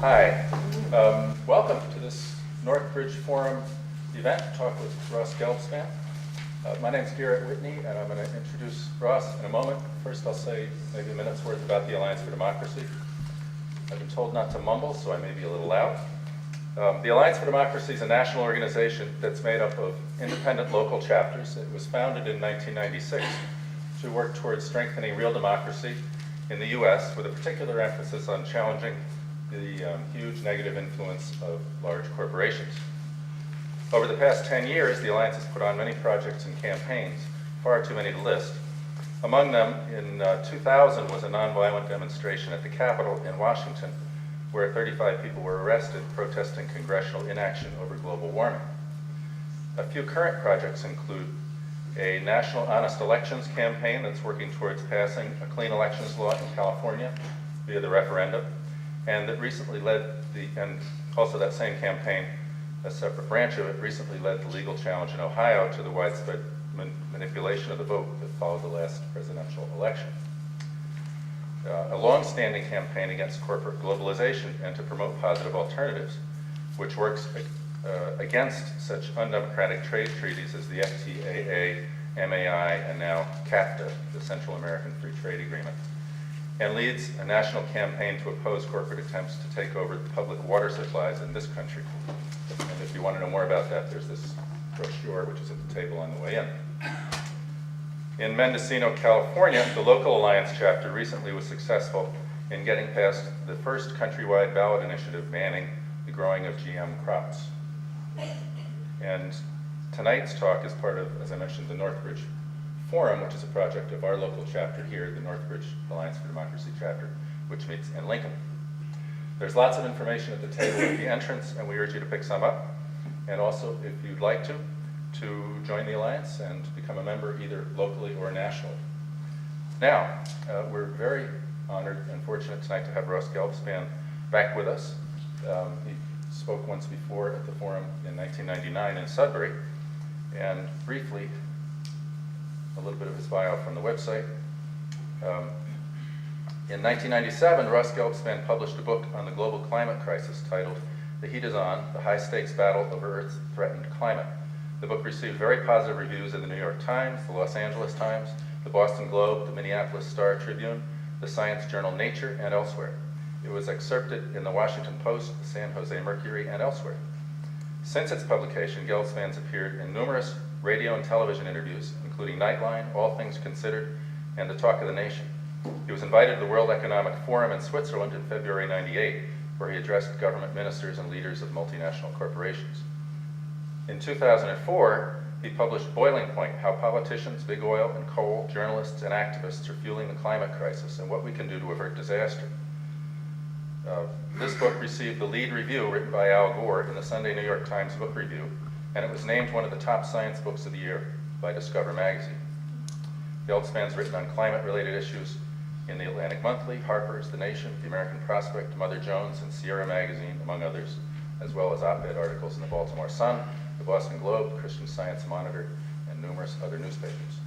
Hi, welcome to this Northbridge Forum event, Talk with Ross Gelbspan. My name's Garret Whitney, and I'm going to introduce Ross in a moment. First, I'll say maybe a minute's worth about the Alliance for Democracy. I've been told not to mumble, so I may be a little loud. The Alliance for Democracy is a national organization that's made up of independent local chapters. It was founded in 1996 to work towards strengthening real democracy in the U.S. with a particular emphasis on challenging the huge negative influence of large corporations. Over the past 10 years, the Alliance has put on many projects and campaigns, far too many to list. Among them, in 2000 was a nonviolent demonstration at the Capitol in Washington, where 35 people were arrested protesting congressional inaction over global warming. A few current projects include a national honest elections campaign that's working towards passing a clean elections law in California via the referendum, and that recently led and also that same campaign, a separate branch of it, recently led the legal challenge in Ohio to the widespread manipulation of the vote that followed the last presidential election. A long-standing campaign against corporate globalization and to promote positive alternatives, which works against such undemocratic trade treaties as the FTAA, MAI, and now CAFTA, the Central American Free Trade Agreement, and leads a national campaign to oppose corporate attempts to take over the public water supplies in this country. And if you want to know more about that, there's this brochure, which is at the table on the way in. In Mendocino, California, the local Alliance chapter recently was successful in getting past the first countrywide ballot initiative banning the growing of GM crops. And tonight's talk is part of, as I mentioned, the Northbridge Forum, which is a project of our local chapter here, the Northbridge Alliance for Democracy chapter, which meets in Lincoln. There's lots of information at the table at the entrance, and we urge you to pick some up. And also, if you'd like to join the Alliance and become a member either locally or nationally. Now, we're very honored and fortunate tonight to have Ross Gelbspan back with us. He spoke once before at the forum in 1999 in Sudbury, and briefly, a little bit of his bio from the website. In 1997, Ross Gelbspan published a book on the global climate crisis titled The Heat is On, The High-Stakes Battle Over Earth's Threatened Climate. The book received very positive reviews in the New York Times, the Los Angeles Times, the Boston Globe, the Minneapolis Star-Tribune, the science journal Nature, and elsewhere. It was excerpted in the Washington Post, the San Jose Mercury, and elsewhere. Since its publication, Geldspan's appeared in numerous radio and television interviews, including Nightline, All Things Considered, and The Talk of the Nation. He was invited to the World Economic Forum in Switzerland in February '98, where he addressed government ministers and leaders of multinational corporations. In 2004, he published Boiling Point, How Politicians, Big Oil, and Coal, Journalists, and Activists Are Fueling the Climate Crisis, and What We Can Do to Avert Disaster. This book received the lead review written by Al Gore in the Sunday New York Times Book Review, and it was named one of the top science books of the year by Discover magazine. Geldspan's written on climate-related issues in the Atlantic Monthly, Harper's, The Nation, The American Prospect, Mother Jones, and Sierra magazine, among others, as well as op-ed articles in the Baltimore Sun, the Boston Globe, Christian Science Monitor, and numerous other newspapers.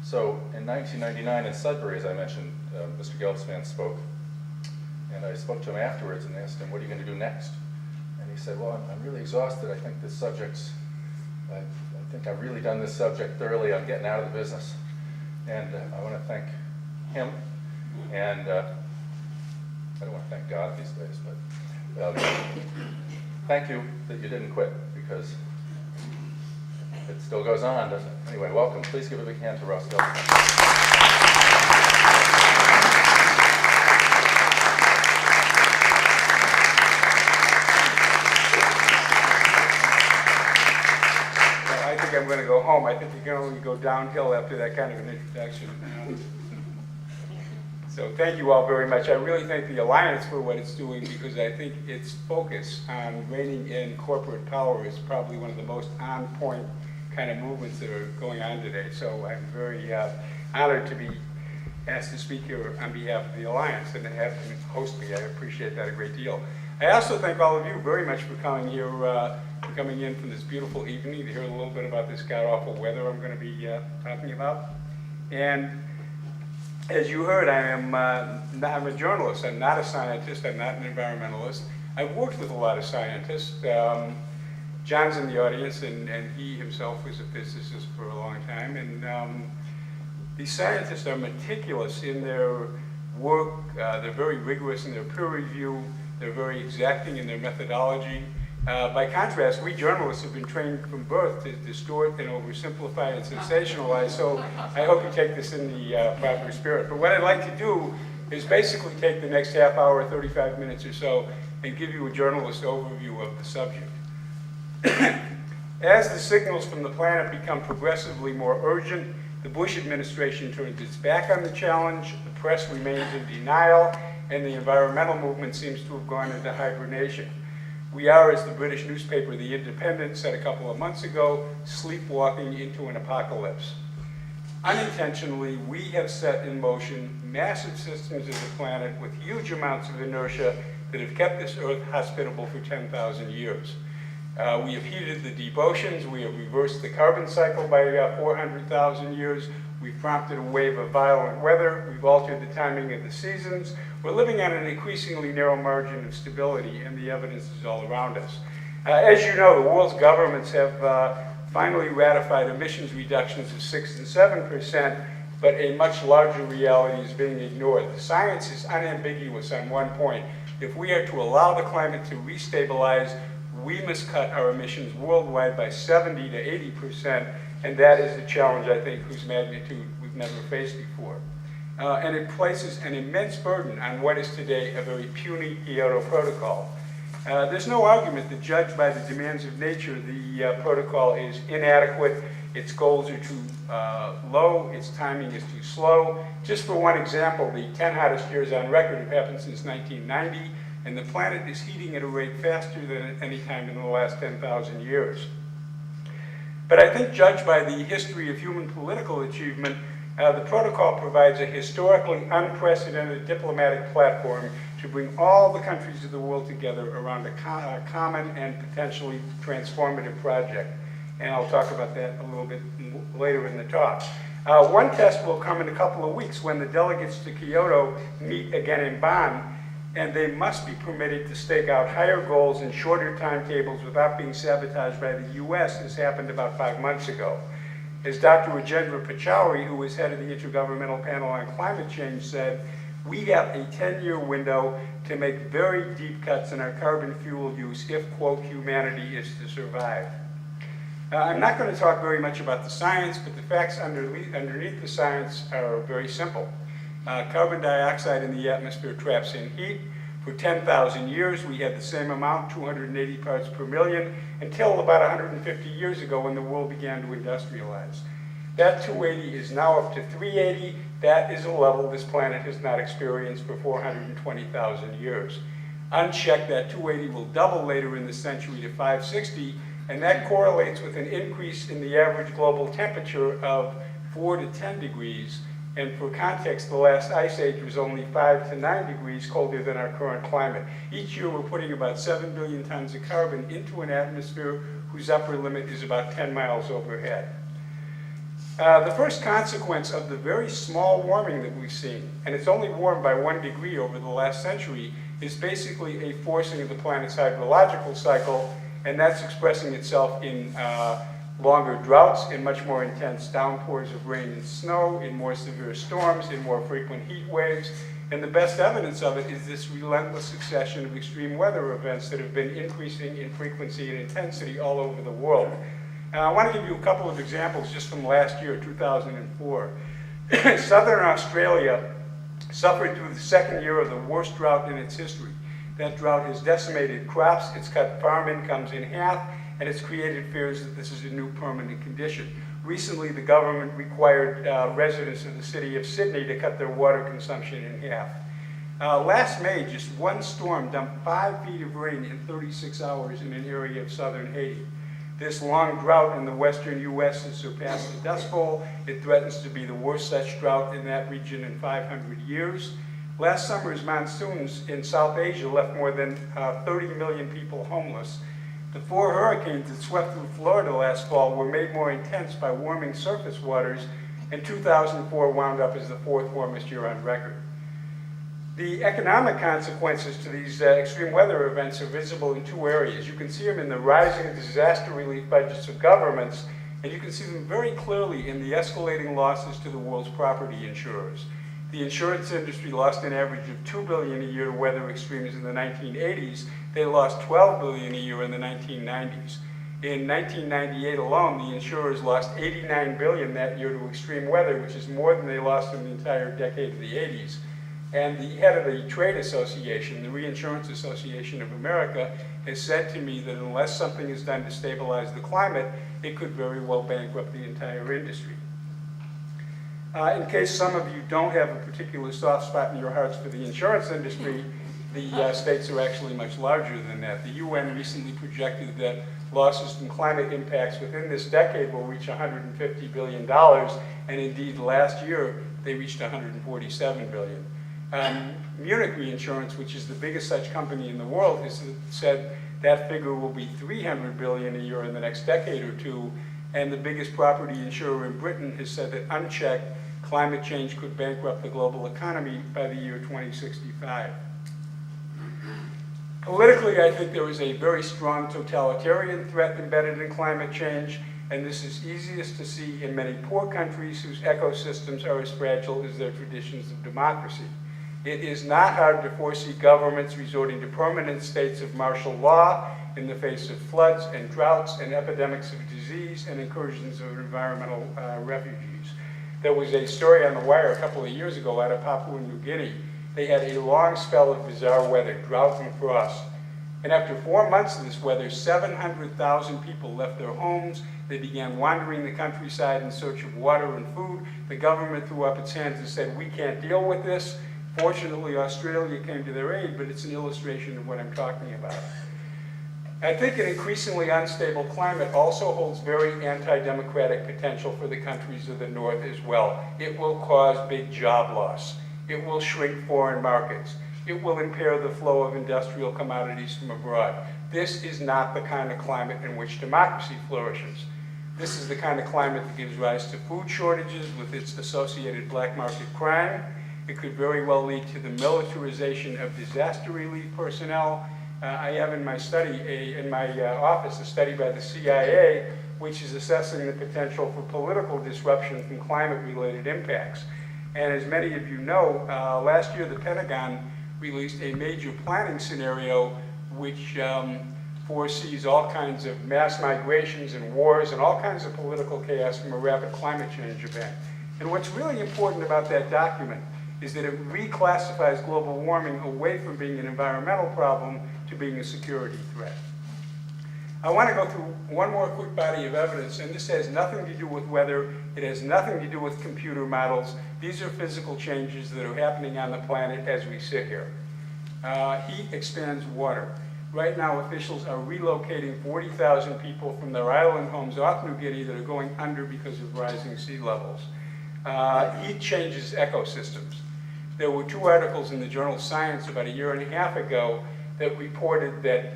So in 1999 in Sudbury, as I mentioned, Mr. Gelbspan spoke, and I spoke to him afterwards and asked him, what are you going to do next? And he said, well, I'm really exhausted. I think this subject's, I think I've really done this subject thoroughly. I'm getting out of the business. And I want to thank him, and I don't want to thank God these days, but thank you that you didn't quit, because it still goes on, doesn't it? Anyway, welcome. Please give a big hand to Ross Gelbspan. I'm going to go home. I think you can only go downhill after that kind of an introduction. So thank you all very much. I really thank the Alliance for what it's doing, because I think its focus on reining in corporate power is probably one of the most on-point kind of movements that are going on today. So I'm very honored to be asked to speak here on behalf of the Alliance and to have them host me. I appreciate that a great deal. I also thank all of you very much for coming here, for coming in from this beautiful evening to hear a little bit about this god-awful weather I'm going to be talking about. And As you heard, I'm a journalist. I'm not a scientist. I'm not an environmentalist. I've worked with a lot of scientists. John's in the audience, and he himself was a physicist for a long time. And these scientists are meticulous in their work. They're very rigorous in their peer review. They're very exacting in their methodology. By contrast, we journalists have been trained from birth to distort and oversimplify and sensationalize, so I hope you take this in the proper spirit. But what I'd like to do is basically take the next half hour, 35 minutes or so, and give you a journalist overview of the subject. As the signals from the planet become progressively more urgent, the Bush administration turns its back on the challenge, the press remains in denial, and the environmental movement seems to have gone into hibernation. We are, as the British newspaper The Independent said a couple of months ago, sleepwalking into an apocalypse. Unintentionally, we have set in motion massive systems of the planet with huge amounts of inertia that have kept this Earth hospitable for 10,000 years. We have heated the deep oceans, we have reversed the carbon cycle by 400,000 years, we've prompted a wave of violent weather, we've altered the timing of the seasons, we're living on an increasingly narrow margin of stability, and the evidence is all around us. As you know, the world's governments have finally ratified emissions reductions of 6 and 7%, but a much larger reality is being ignored. The science is unambiguous on one point. If we are to allow the climate to restabilize, we must cut our emissions worldwide by 70 to 80%, and that is a challenge, I think, whose magnitude we've never faced before. And it places an immense burden on what is today a very puny Kyoto Protocol. There's no argument that, judged by the demands of nature, the protocol is inadequate, its goals are too low, its timing is too slow. Just for one example, the 10 hottest years on record have happened since 1990, and the planet is heating at a rate faster than at any time in the last 10,000 years. But I think, judged by the history of human political achievement, the protocol provides a historically unprecedented diplomatic platform to bring all the countries of the world together around a common and potentially transformative project. And I'll talk about that a little bit later in the talk. One test will come in a couple of weeks when the delegates to Kyoto meet again in Bonn, and they must be permitted to stake out higher goals and shorter timetables without being sabotaged by the US, as happened about 5 months ago. As Dr. Rajendra Pachauri, who was head of the Intergovernmental Panel on Climate Change, said, we have a 10-year window to make very deep cuts in our carbon fuel use if, quote, humanity is to survive. I'm not going to talk very much about the science, but the facts underneath the science are very simple. Carbon dioxide in the atmosphere traps in heat. For 10,000 years, we had the same amount, 280 parts per million, until about 150 years ago when the world began to industrialize. That 280 is now up to 380. That is a level this planet has not experienced for 420,000 years. Unchecked, that 280 will double later in the century to 560, and that correlates with an increase in the average global temperature of 4 to 10 degrees. And for context, the last ice age was only 5 to 9 degrees colder than our current climate. Each year, we're putting about 7 billion tons of carbon into an atmosphere whose upper limit is about 10 miles overhead. The first consequence of the very small warming that we've seen, and it's only warmed by 1 degree over the last century, is basically a forcing of the planet's hydrological cycle, and that's expressing itself in longer droughts, in much more intense downpours of rain and snow, in more severe storms, in more frequent heat waves. And the best evidence of it is this relentless succession of extreme weather events that have been increasing in frequency and intensity all over the world. I want to give you a couple of examples just from last year, 2004. Southern Australia suffered through the second year of the worst drought in its history. That drought has decimated crops, it's cut farm incomes in half, and it's created fears that this is a new permanent condition. Recently, the government required residents of the city of Sydney to cut their water consumption in half. Last May, just one storm dumped 5 feet of rain in 36 hours in an area of southern Haiti. This long drought in the western U.S. has surpassed the Dust Bowl. It threatens to be the worst such drought in that region in 500 years. Last summer's monsoons in South Asia left more than 30 million people homeless. The 4 hurricanes that swept through Florida last fall were made more intense by warming surface waters and 2004 wound up as the fourth warmest year on record. The economic consequences to these extreme weather events are visible in two areas. You can see them in the rising disaster relief budgets of governments, and you can see them very clearly in the escalating losses to the world's property insurers. The insurance industry lost an average of $2 billion a year to weather extremes in the 1980s. They lost $12 billion a year in the 1990s. In 1998 alone, the insurers lost $89 billion that year to extreme weather, which is more than they lost in the entire decade of the 80s. And the head of the trade association, the Reinsurance Association of America, has said to me that unless something is done to stabilize the climate, it could very well bankrupt the entire industry. In case some of you don't have a particular soft spot in your hearts for the insurance industry, the stakes are actually much larger than that. The UN recently projected that losses from climate impacts within this decade will reach $150 billion, and indeed last year they reached $147 billion. Munich Reinsurance, which is the biggest such company in the world, has said that figure will be $300 billion a year in the next decade or two, and the biggest property insurer in Britain has said that unchecked, climate change could bankrupt the global economy by the year 2065. Politically, I think there is a very strong totalitarian threat embedded in climate change, and this is easiest to see in many poor countries whose ecosystems are as fragile as their traditions of democracy. It is not hard to foresee governments resorting to permanent states of martial law in the face of floods and droughts and epidemics of disease and incursions of environmental refugees. There was a story on the wire a couple of years ago out of Papua New Guinea. They had a long spell of bizarre weather, drought and frost. And after 4 months of this weather, 700,000 people left their homes. They began wandering the countryside in search of water and food. The government threw up its hands and said, "We can't deal with this." Fortunately, Australia came to their aid, but it's an illustration of what I'm talking about. I think an increasingly unstable climate also holds very anti-democratic potential for the countries of the North as well. It will cause big job loss. It will shrink foreign markets. It will impair the flow of industrial commodities from abroad. This is not the kind of climate in which democracy flourishes. This is the kind of climate that gives rise to food shortages with its associated black market crime. It could very well lead to the militarization of disaster relief personnel. I have in my office a study by the CIA, which is assessing the potential for political disruption from climate-related impacts. And as many of you know, last year the Pentagon released a major planning scenario which foresees all kinds of mass migrations and wars and all kinds of political chaos from a rapid climate change event. And what's really important about that document is that it reclassifies global warming away from being an environmental problem to being a security threat. I want to go through one more quick body of evidence, and this has nothing to do with weather. It has nothing to do with computer models. These are physical changes that are happening on the planet as we sit here. Heat expands water. Right now, officials are relocating 40,000 people from their island homes off New Guinea that are going under because of rising sea levels. Heat changes ecosystems. There were 2 articles in the journal Science about a year and a half ago that reported that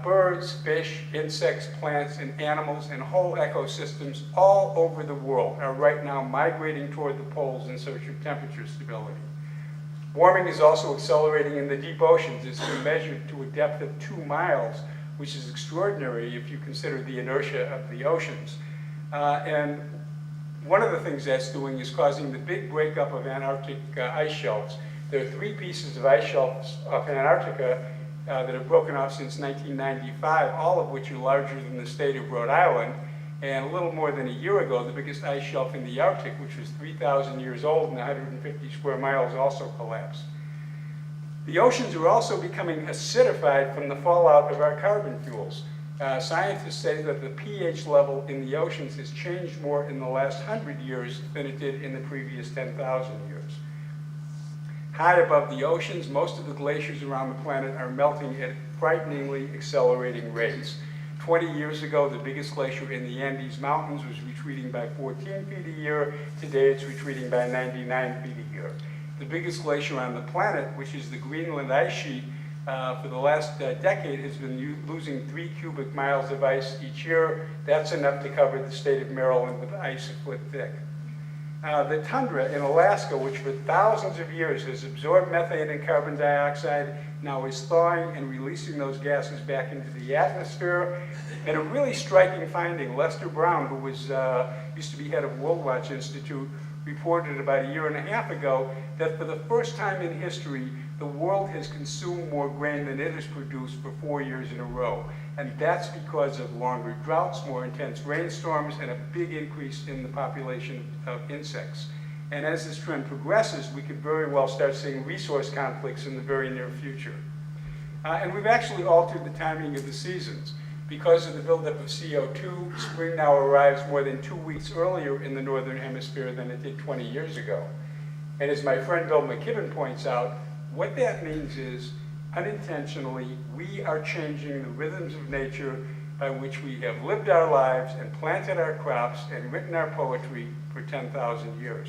birds, fish, insects, plants, and animals and whole ecosystems all over the world are right now migrating toward the poles in search of temperature stability. Warming is also accelerating in the deep oceans. It's been measured to a depth of 2 miles, which is extraordinary if you consider the inertia of the oceans. And one of the things that's doing is causing the big breakup of Antarctic ice shelves. There are 3 pieces of ice shelves off Antarctica that have broken off since 1995, all of which are larger than the state of Rhode Island. And a little more than a year ago, the biggest ice shelf in the Arctic, which was 3,000 years old and 150 square miles, also collapsed. The oceans are also becoming acidified from the fallout of our carbon fuels. Scientists say that the pH level in the oceans has changed more in the last 100 years than it did in the previous 10,000 years. High above the oceans, most of the glaciers around the planet are melting at frighteningly accelerating rates. 20 years ago, the biggest glacier in the Andes Mountains was retreating by 14 feet a year. Today, it's retreating by 99 feet a year. The biggest glacier on the planet, which is the Greenland ice sheet, for the last decade has been losing 3 cubic miles of ice each year. That's enough to cover the state of Maryland with ice a foot thick. The tundra in Alaska, which for thousands of years has absorbed methane and carbon dioxide, now is thawing and releasing those gases back into the atmosphere. And a really striking finding, Lester Brown, who was, used to be head of World Watch Institute, reported about a year and a half ago that for the first time in history, the world has consumed more grain than it has produced for 4 years in a row. And that's because of longer droughts, more intense rainstorms, and a big increase in the population of insects. And as this trend progresses, we could very well start seeing resource conflicts in the very near future. And we've actually altered the timing of the seasons. Because of the buildup of CO2, spring now arrives more than 2 weeks earlier in the northern hemisphere than it did 20 years ago. And as my friend Bill McKibben points out, what that means is, unintentionally, we are changing the rhythms of nature by which we have lived our lives and planted our crops and written our poetry for 10,000 years.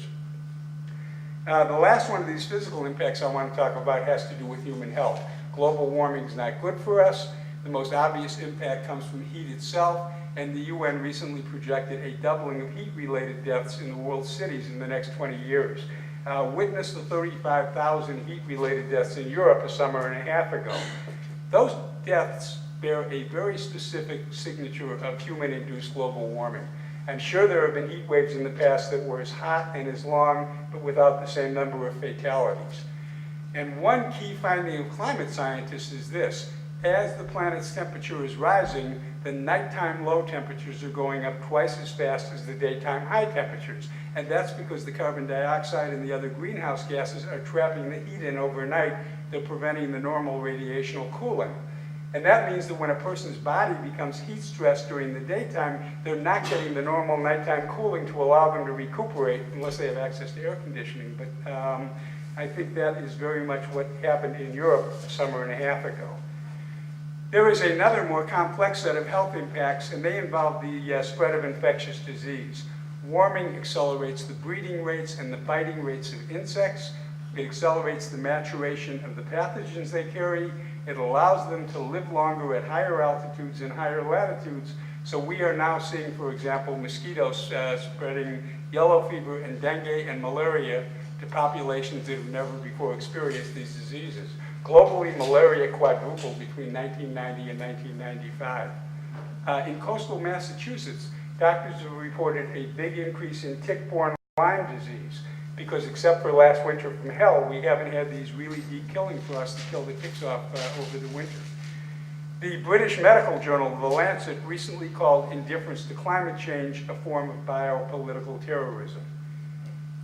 The last one of these physical impacts I want to talk about has to do with human health. Global warming is not good for us. The most obvious impact comes from heat itself, and the UN recently projected a doubling of heat-related deaths in the world's cities in the next 20 years. Witness the 35,000 heat-related deaths in Europe a summer and a half ago. Those deaths bear a very specific signature of human-induced global warming. I'm sure there have been heat waves in the past that were as hot and as long, but without the same number of fatalities. And one key finding of climate scientists is this: as the planet's temperature is rising, the nighttime low temperatures are going up twice as fast as the daytime high temperatures. And that's because the carbon dioxide and the other greenhouse gases are trapping the heat in overnight. They're preventing the normal radiational cooling. And that means that when a person's body becomes heat stressed during the daytime, they're not getting the normal nighttime cooling to allow them to recuperate, unless they have access to air conditioning. But I think that is very much what happened in Europe a summer and a half ago. There is another more complex set of health impacts, and they involve the spread of infectious disease. Warming accelerates the breeding rates and the biting rates of insects. It accelerates the maturation of the pathogens they carry. It allows them to live longer at higher altitudes and higher latitudes. So we are now seeing, for example, mosquitoes spreading yellow fever and dengue and malaria to populations that have never before experienced these diseases. Globally, malaria quadrupled between 1990 and 1995. In coastal Massachusetts, doctors have reported a big increase in tick-borne Lyme disease because, except for last winter from hell, we haven't had these really deep killing frosts to kill the ticks off over the winter. The British medical journal, The Lancet, recently called indifference to climate change a form of biopolitical terrorism.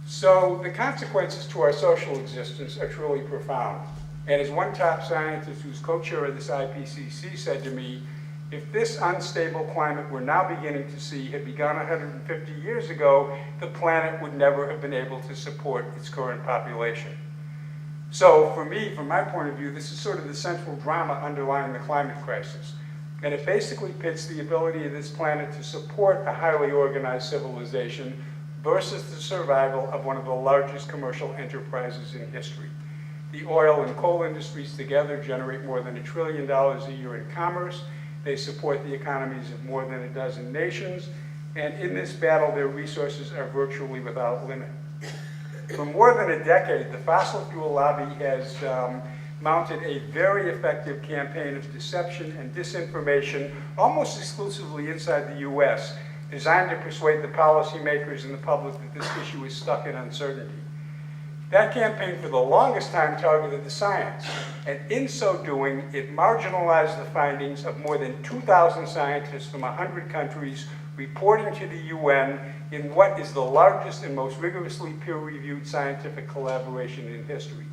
So the consequences to our social existence are truly profound. And as one top scientist who's co-chair of this IPCC said to me, if this unstable climate we're now beginning to see had begun 150 years ago, the planet would never have been able to support its current population. So for me, from my point of view, this is sort of the central drama underlying the climate crisis. And it basically pits the ability of this planet to support a highly organized civilization versus the survival of one of the largest commercial enterprises in history. The oil and coal industries together generate more than $1 trillion a year in commerce. They support the economies of more than a dozen nations. And in this battle, their resources are virtually without limit. For more than a decade, the fossil fuel lobby has mounted a very effective campaign of deception and disinformation, almost exclusively inside the US, designed to persuade the policymakers and the public that this issue is stuck in uncertainty. That campaign for the longest time targeted the science, and in so doing, it marginalized the findings of more than 2,000 scientists from 100 countries reporting to the UN in what is the largest and most rigorously peer-reviewed scientific collaboration in history.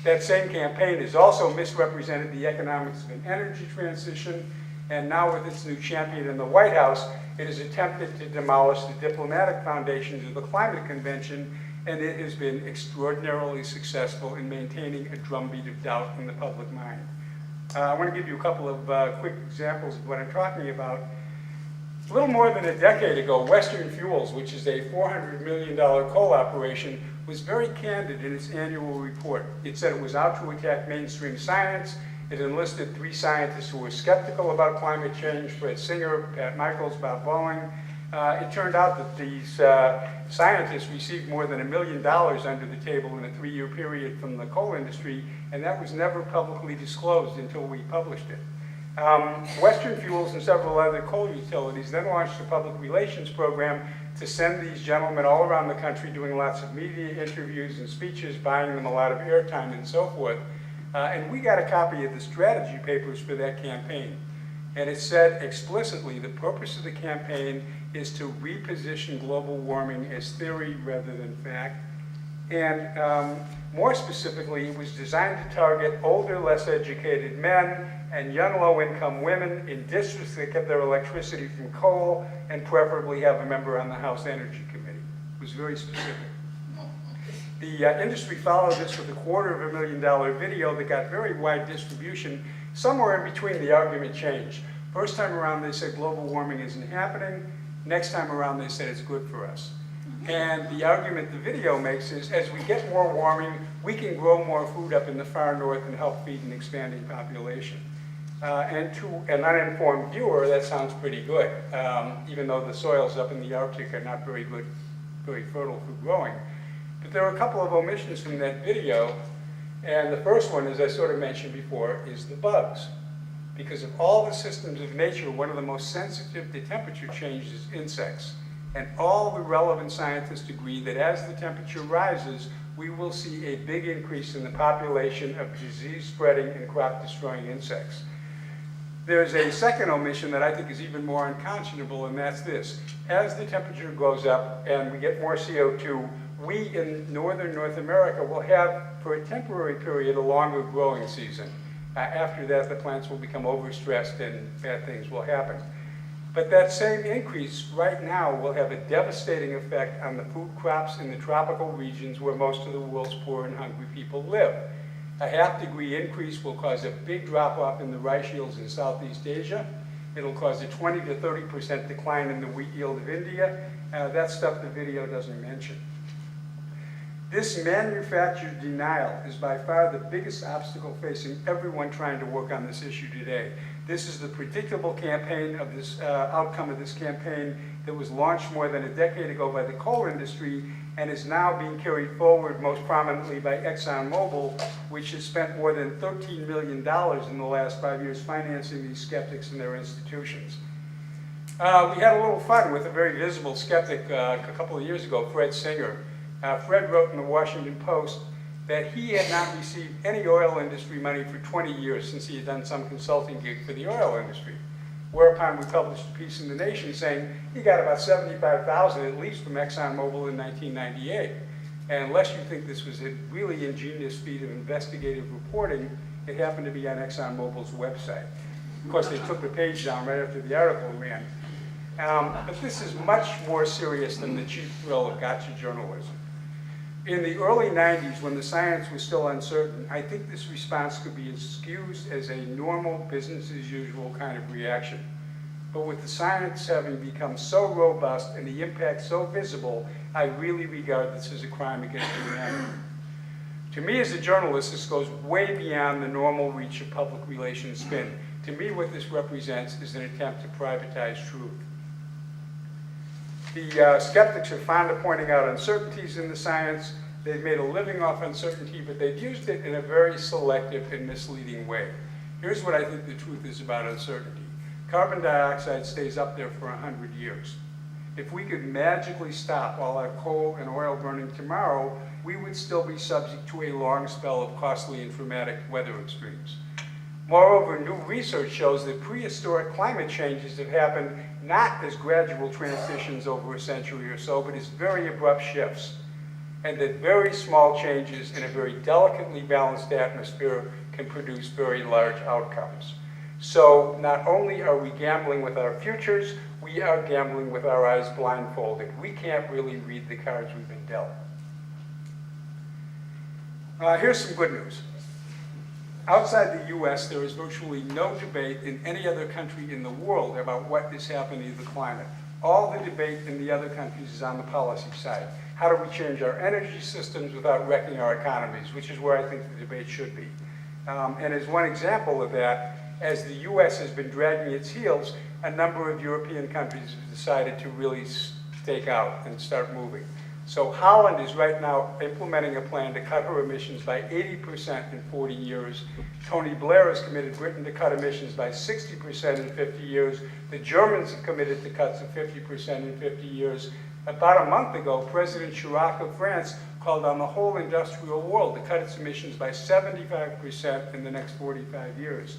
That same campaign has also misrepresented the economics of an energy transition, and now with its new champion in the White House, it has attempted to demolish the diplomatic foundations of the Climate Convention, and it has been extraordinarily successful in maintaining a drumbeat of doubt in the public mind. I want to give you a couple of quick examples of what I'm talking about. A little more than a decade ago, Western Fuels, which is a $400 million coal operation, was very candid in its annual report. It said it was out to attack mainstream science. It enlisted 3 scientists who were skeptical about climate change: Fred Singer, Pat Michaels, Bob Boeing. It turned out that these scientists received more than $1 million under the table in a 3-year period from the coal industry, and that was never publicly disclosed until we published it. Western Fuels and several other coal utilities then launched a public relations program to send these gentlemen all around the country doing lots of media interviews and speeches, buying them a lot of airtime and so forth. And we got a copy of the strategy papers for that campaign. And it said explicitly the purpose of the campaign is to reposition global warming as theory rather than fact. And more specifically, it was designed to target older, less educated men and young, low-income women in districts that get their electricity from coal and preferably have a member on the House Energy Committee. It was very specific. The industry followed this with a $250,000 video that got very wide distribution. Somewhere in between, the argument changed. First time around, they said global warming isn't happening. Next time around, they said it's good for us. And the argument the video makes is, as we get more warming, we can grow more food up in the far north and help feed an expanding population. And to an uninformed viewer, that sounds pretty good, even though the soils up in the Arctic are not very good, very fertile for growing. But there are a couple of omissions from that video, and the first one, as I sort of mentioned before, is the bugs. Because of all the systems of nature, one of the most sensitive to temperature change is insects. And all the relevant scientists agree that as the temperature rises, we will see a big increase in the population of disease-spreading and crop-destroying insects. There's a second omission that I think is even more unconscionable, and that's this. As the temperature goes up and we get more CO2, we in northern North America will have, for a temporary period, a longer growing season. After that, the plants will become overstressed and bad things will happen. But that same increase right now will have a devastating effect on the food crops in the tropical regions where most of the world's poor and hungry people live. A half-degree increase will cause a big drop-off in the rice yields in Southeast Asia. It'll cause a 20 to 30% decline in the wheat yield of India. That's stuff the video doesn't mention. This manufactured denial is by far the biggest obstacle facing everyone trying to work on this issue today. This is the predictable campaign of this outcome of this campaign that was launched more than a decade ago by the coal industry and is now being carried forward most prominently by ExxonMobil, which has spent more than $13 million in the last 5 years financing these skeptics and their institutions. We had a little fun with a very visible skeptic a couple of years ago, Fred Singer. Fred wrote in the Washington Post that he had not received any oil industry money for 20 years since he had done some consulting gig for the oil industry. Whereupon we published a piece in The Nation saying he got about $75,000 at least from ExxonMobil in 1998. And unless you think this was a really ingenious feat of investigative reporting, it happened to be on ExxonMobil's website. Of course, they took the page down right after the article ran. But this is much more serious than the cheap thrill of gotcha journalism. In the early 90s, when the science was still uncertain, I think this response could be excused as a normal business-as-usual kind of reaction. But with the science having become so robust and the impact so visible, I really regard this as a crime against humanity. To me, as a journalist, this goes way beyond the normal reach of public relations spin. To me, what this represents is an attempt to privatize truth. The skeptics are fond of pointing out uncertainties in the science. They've made a living off uncertainty, but they've used it in a very selective and misleading way. Here's what I think the truth is about uncertainty. Carbon dioxide stays up there for 100 years. If we could magically stop all our coal and oil burning tomorrow, we would still be subject to a long spell of costly and dramatic weather extremes. Moreover, new research shows that prehistoric climate changes have happened not as gradual transitions over a century or so, but as very abrupt shifts. And that very small changes in a very delicately balanced atmosphere can produce very large outcomes. So not only are we gambling with our futures, we are gambling with our eyes blindfolded. We can't really read the cards we've been dealt. Here's some good news. Outside the US, there is virtually no debate in any other country in the world about what is happening to the climate. All the debate in the other countries is on the policy side. How do we change our energy systems without wrecking our economies, which is where I think the debate should be. And as one example of that, as the US has been dragging its heels, a number of European countries have decided to really stake out and start moving. So Holland is right now implementing a plan to cut her emissions by 80% in 40 years. Tony Blair has committed Britain to cut emissions by 60% in 50 years. The Germans have committed to cuts of 50% in 50 years. About a month ago, President Chirac of France called on the whole industrial world to cut its emissions by 75% in the next 45 years.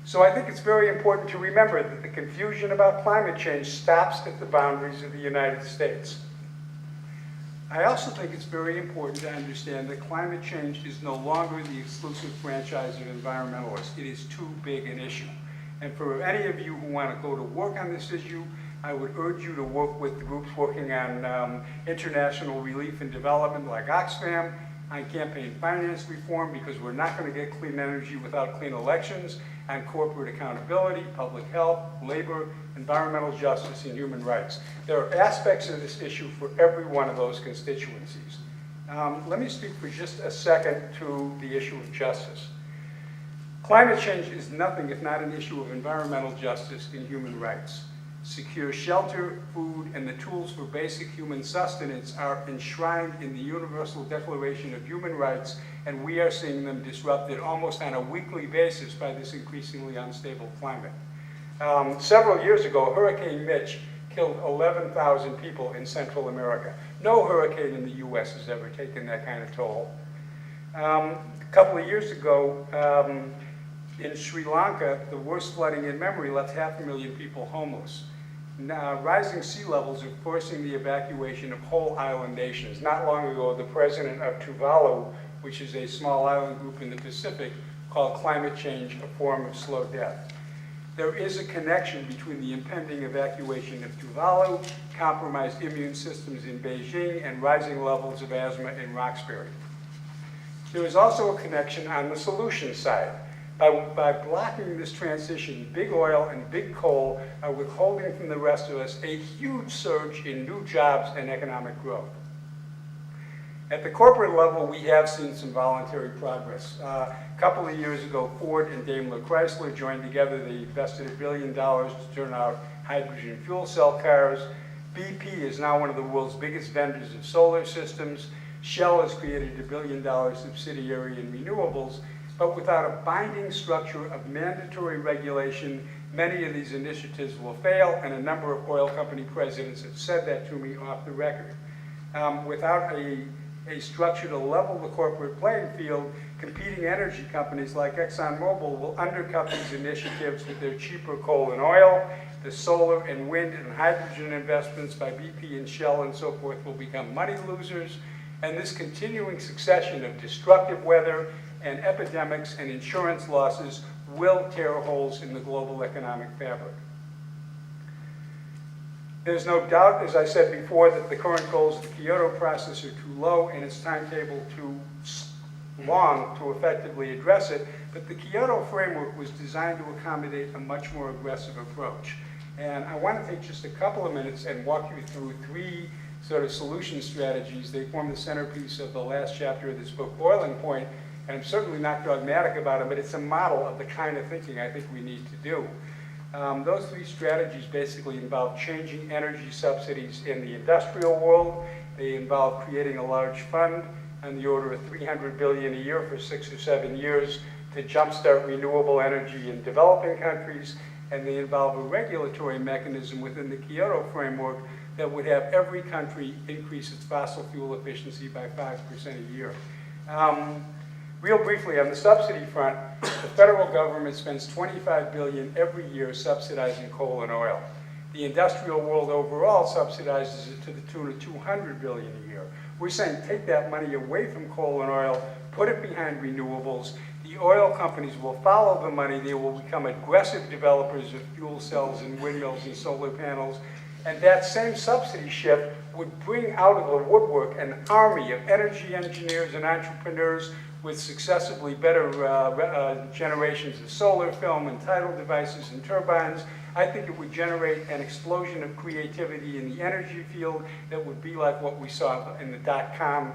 So I think it's very important to remember that the confusion about climate change stops at the boundaries of the United States. I also think it's very important to understand that climate change is no longer the exclusive franchise of environmentalists. It is too big an issue. And for any of you who want to go to work on this issue, I would urge you to work with groups working on international relief and development like Oxfam, on campaign finance reform, because we're not going to get clean energy without clean elections, on corporate accountability, public health, labor, environmental justice, and human rights. There are aspects of this issue for every one of those constituencies. Let me speak for just a second to the issue of justice. Climate change is nothing if not an issue of environmental justice and human rights. Secure shelter, food, and the tools for basic human sustenance are enshrined in the Universal Declaration of Human Rights, and we are seeing them disrupted almost on a weekly basis by this increasingly unstable climate. Several years ago, Hurricane Mitch killed 11,000 people in Central America. No hurricane in the US has ever taken that kind of toll. A couple of years ago, in Sri Lanka, the worst flooding in memory left 500,000 people homeless. Now, rising sea levels are forcing the evacuation of whole island nations. Not long ago, the president of Tuvalu, which is a small island group in the Pacific, called climate change a form of slow death. There is a connection between the impending evacuation of Tuvalu, compromised immune systems in Beijing, and rising levels of asthma in Roxbury. There is also a connection on the solution side. By blocking this transition, big oil and big coal are withholding from the rest of us a huge surge in new jobs and economic growth. At the corporate level, we have seen some voluntary progress. A couple of years ago, Ford and Daimler Chrysler joined together. They invested $1 billion to turn out hydrogen fuel cell cars. BP is now one of the world's biggest vendors of solar systems. Shell has created a $1 billion subsidiary in renewables. But without a binding structure of mandatory regulation, many of these initiatives will fail, and a number of oil company presidents have said that to me off the record. Without a structure to level the corporate playing field, competing energy companies like ExxonMobil will undercut these initiatives with their cheaper coal and oil. The solar and wind and hydrogen investments by BP and Shell and so forth will become money losers, and this continuing succession of destructive weather and epidemics and insurance losses will tear holes in the global economic fabric. There's no doubt, as I said before, that the current goals of the Kyoto process are too low and its timetable too long to effectively address it, but the Kyoto framework was designed to accommodate a much more aggressive approach. And I want to take just a couple of minutes and walk you through three sort of solution strategies. They form the centerpiece of the last chapter of this book, Boiling Point, and I'm certainly not dogmatic about them, but it's a model of the kind of thinking I think we need to do. Those three strategies basically involve changing energy subsidies in the industrial world. They involve creating a large fund on the order of $300 billion a year for 6 or 7 years to jumpstart renewable energy in developing countries. And they involve a regulatory mechanism within the Kyoto framework that would have every country increase its fossil fuel efficiency by 5% a year. Real briefly, on the subsidy front, the federal government spends $25 billion every year subsidizing coal and oil. The industrial world overall subsidizes it to the tune of $200 billion a year. We're saying take that money away from coal and oil, put it behind renewables. The oil companies will follow the money. They will become aggressive developers of fuel cells and windmills and solar panels. And that same subsidy shift would bring out of the woodwork an army of energy engineers and entrepreneurs with successively better generations of solar film and tidal devices and turbines. I think it would generate an explosion of creativity in the energy field that would be like what we saw in the dot-com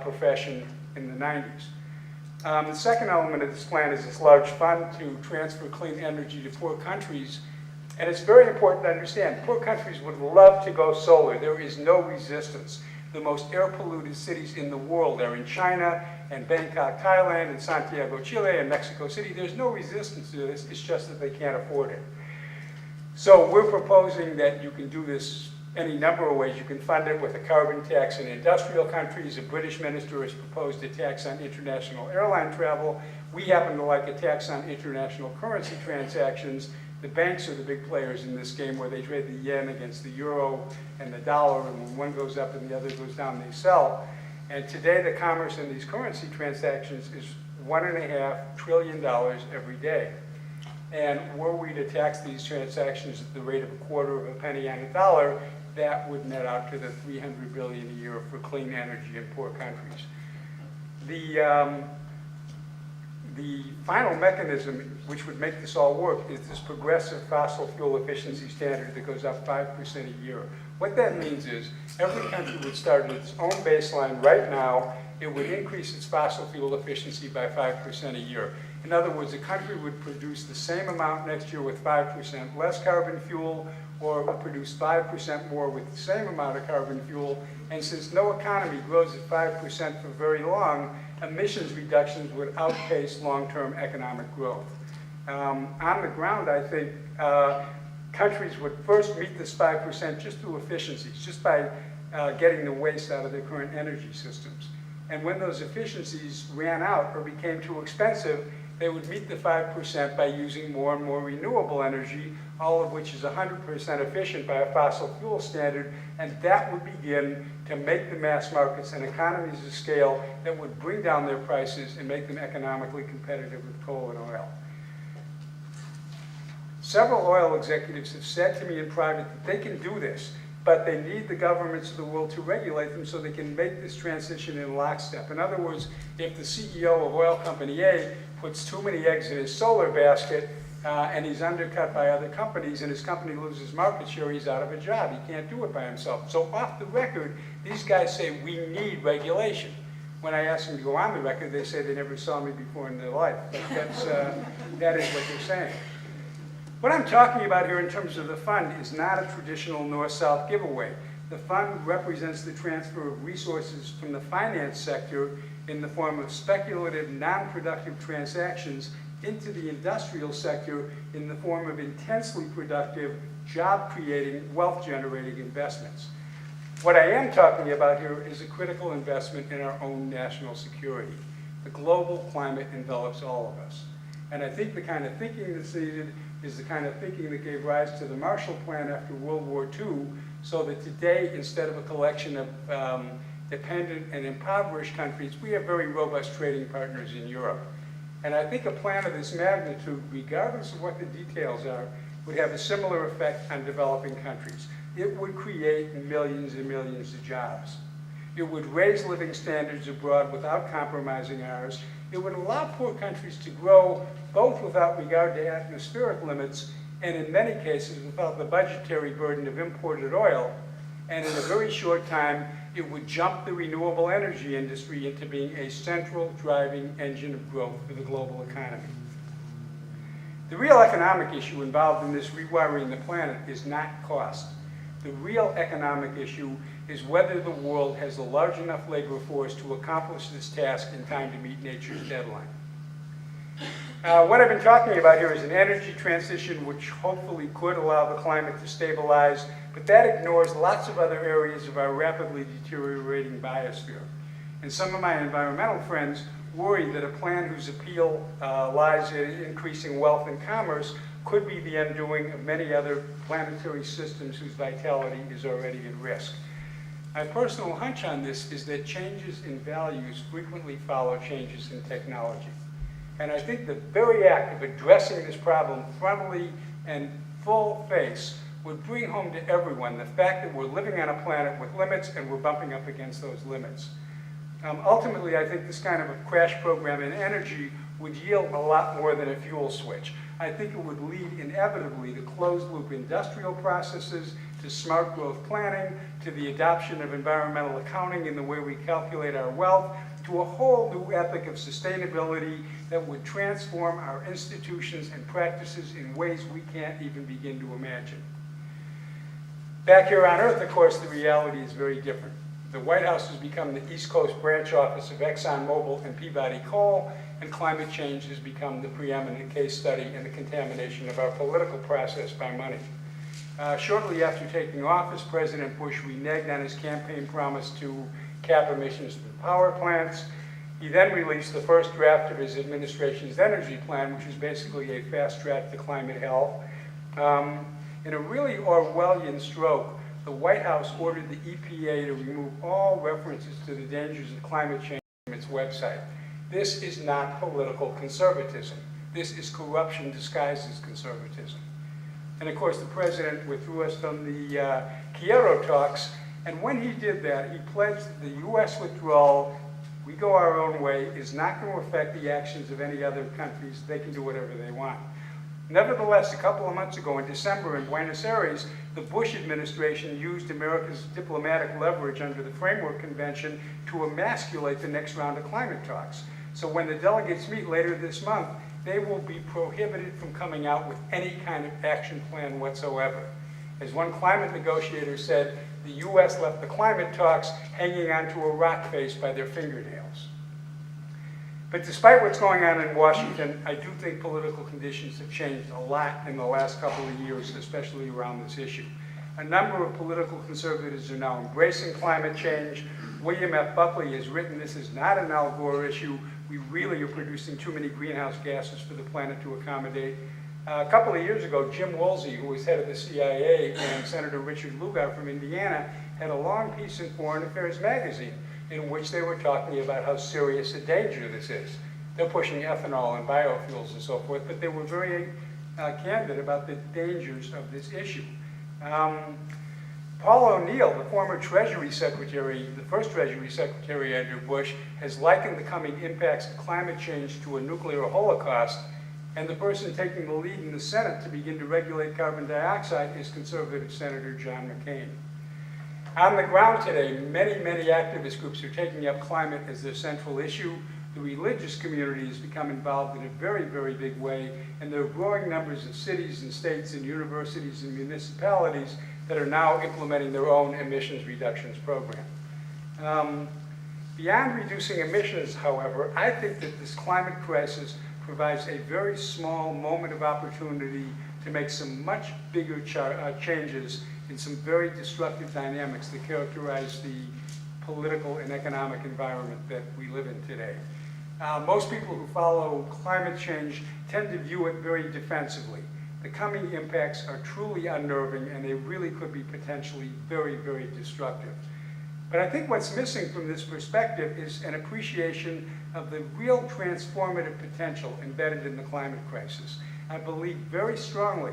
profession in the 90s. The second element of this plan is this large fund to transfer clean energy to poor countries. And it's very important to understand, poor countries would love to go solar. There is no resistance. The most air-polluted cities in the world are in China, and Bangkok, Thailand, and Santiago, Chile, and Mexico City. There's no resistance to this. It's just that they can't afford it. So we're proposing that you can do this any number of ways. You can fund it with a carbon tax in industrial countries. A British minister has proposed a tax on international airline travel. We happen to like a tax on international currency transactions. The banks are the big players in this game where they trade the yen against the euro and the dollar, and when one goes up and the other goes down, they sell. And today the commerce in these currency transactions is $1.5 trillion every day. And were we to tax these transactions at the rate of 1/4 penny on a dollar, that would net out to the $300 billion a year for clean energy in poor countries. The final mechanism which would make this all work is this progressive fossil fuel efficiency standard that goes up 5% a year. What that means is every country would start at its own baseline right now. It would increase its fossil fuel efficiency by 5% a year. In other words, a country would produce the same amount next year with 5% less carbon fuel, or would produce 5% more with the same amount of carbon fuel. And since no economy grows at 5% for very long, emissions reductions would outpace long-term economic growth. On the ground, I think countries would first meet this 5% just through efficiencies, just by getting the waste out of their current energy systems. And when those efficiencies ran out or became too expensive, they would meet the 5% by using more and more renewable energy, all of which is 100% efficient by a fossil fuel standard, and that would begin to make the mass markets and economies of scale that would bring down their prices and make them economically competitive with coal and oil. Several oil executives have said to me in private that they can do this, but they need the governments of the world to regulate them so they can make this transition in lockstep. In other words, if the CEO of oil company A puts too many eggs in his solar basket and he's undercut by other companies and his company loses market share, he's out of a job. He can't do it by himself. So off the record, these guys say we need regulation. When I ask them to go on the record, they say they never saw me before in their life. But that is what they're saying. What I'm talking about here in terms of the fund is not a traditional north-south giveaway. The fund represents the transfer of resources from the finance sector in the form of speculative, non-productive transactions into the industrial sector in the form of intensely productive, job-creating, wealth-generating investments. What I am talking about here is a critical investment in our own national security. The global climate envelops all of us. And I think the kind of thinking that's needed is the kind of thinking that gave rise to the Marshall Plan after World War II, so that today, instead of a collection of dependent and impoverished countries, we have very robust trading partners in Europe. And I think a plan of this magnitude, regardless of what the details are, would have a similar effect on developing countries. It would create millions and millions of jobs. It would raise living standards abroad without compromising ours. It would allow poor countries to grow both without regard to atmospheric limits and in many cases without the budgetary burden of imported oil. And in a very short time, it would jump the renewable energy industry into being a central driving engine of growth for the global economy. The real economic issue involved in this rewiring the planet is not cost. The real economic issue is whether the world has a large enough labor force to accomplish this task in time to meet nature's deadline. What I've been talking about here is an energy transition which hopefully could allow the climate to stabilize, but that ignores lots of other areas of our rapidly deteriorating biosphere. And some of my environmental friends worry that a plan whose appeal lies in increasing wealth and commerce could be the undoing of many other planetary systems whose vitality is already at risk. My personal hunch on this is that changes in values frequently follow changes in technology. And I think the very act of addressing this problem frontally and full face would bring home to everyone the fact that we're living on a planet with limits and we're bumping up against those limits. Ultimately, I think this kind of a crash program in energy would yield a lot more than a fuel switch. I think it would lead inevitably to closed-loop industrial processes, to smart growth planning, to the adoption of environmental accounting in the way we calculate our wealth, to a whole new epoch of sustainability that would transform our institutions and practices in ways we can't even begin to imagine. Back here on Earth, of course, the reality is very different. The White House has become the East Coast branch office of ExxonMobil and Peabody Coal, and climate change has become the preeminent case study in the contamination of our political process by money. Shortly after taking office, President Bush reneged on his campaign promise to cap emissions from power plants. He then released the first draft of his administration's energy plan, which is basically a fast track to climate hell. In a really Orwellian stroke, the White House ordered the EPA to remove all references to the dangers of climate change from its website. This is not political conservatism. This is corruption disguised as conservatism. And of course, the president withdrew us from the Kyoto talks, and when he did that, he pledged that the U.S. withdrawal, we go our own way, is not going to affect the actions of any other countries. They can do whatever they want. Nevertheless, a couple of months ago in December in Buenos Aires, the Bush administration used America's diplomatic leverage under the Framework Convention to emasculate the next round of climate talks. So when the delegates meet later this month, they will be prohibited from coming out with any kind of action plan whatsoever. As one climate negotiator said, the U.S. left the climate talks hanging onto a rock face by their fingernails. But despite what's going on in Washington, I do think political conditions have changed a lot in the last couple of years, especially around this issue. A number of political conservatives are now embracing climate change. William F. Buckley has written, this is not an Al Gore issue. We really are producing too many greenhouse gases for the planet to accommodate. A couple of years ago, Jim Woolsey, who was head of the CIA, and Senator Richard Lugar from Indiana, had a long piece in Foreign Affairs magazine in which they were talking about how serious a danger this is. They're pushing ethanol and biofuels and so forth, but they were very candid about the dangers of this issue. Paul O'Neill, the former Treasury Secretary, the first Treasury Secretary under Bush, has likened the coming impacts of climate change to a nuclear holocaust, and the person taking the lead in the Senate to begin to regulate carbon dioxide is conservative Senator John McCain. On the ground today, many, many activist groups are taking up climate as their central issue. The religious community has become involved in a very, very big way, and there are growing numbers of cities and states and universities and municipalities that are now implementing their own emissions reductions program. Beyond reducing emissions, however, I think that this climate crisis provides a very small moment of opportunity to make some much bigger changes in some very destructive dynamics that characterize the political and economic environment that we live in today. Most people who follow climate change tend to view it very defensively. The coming impacts are truly unnerving, and they really could be potentially very, very destructive. But I think what's missing from this perspective is an appreciation of the real transformative potential embedded in the climate crisis. I believe very strongly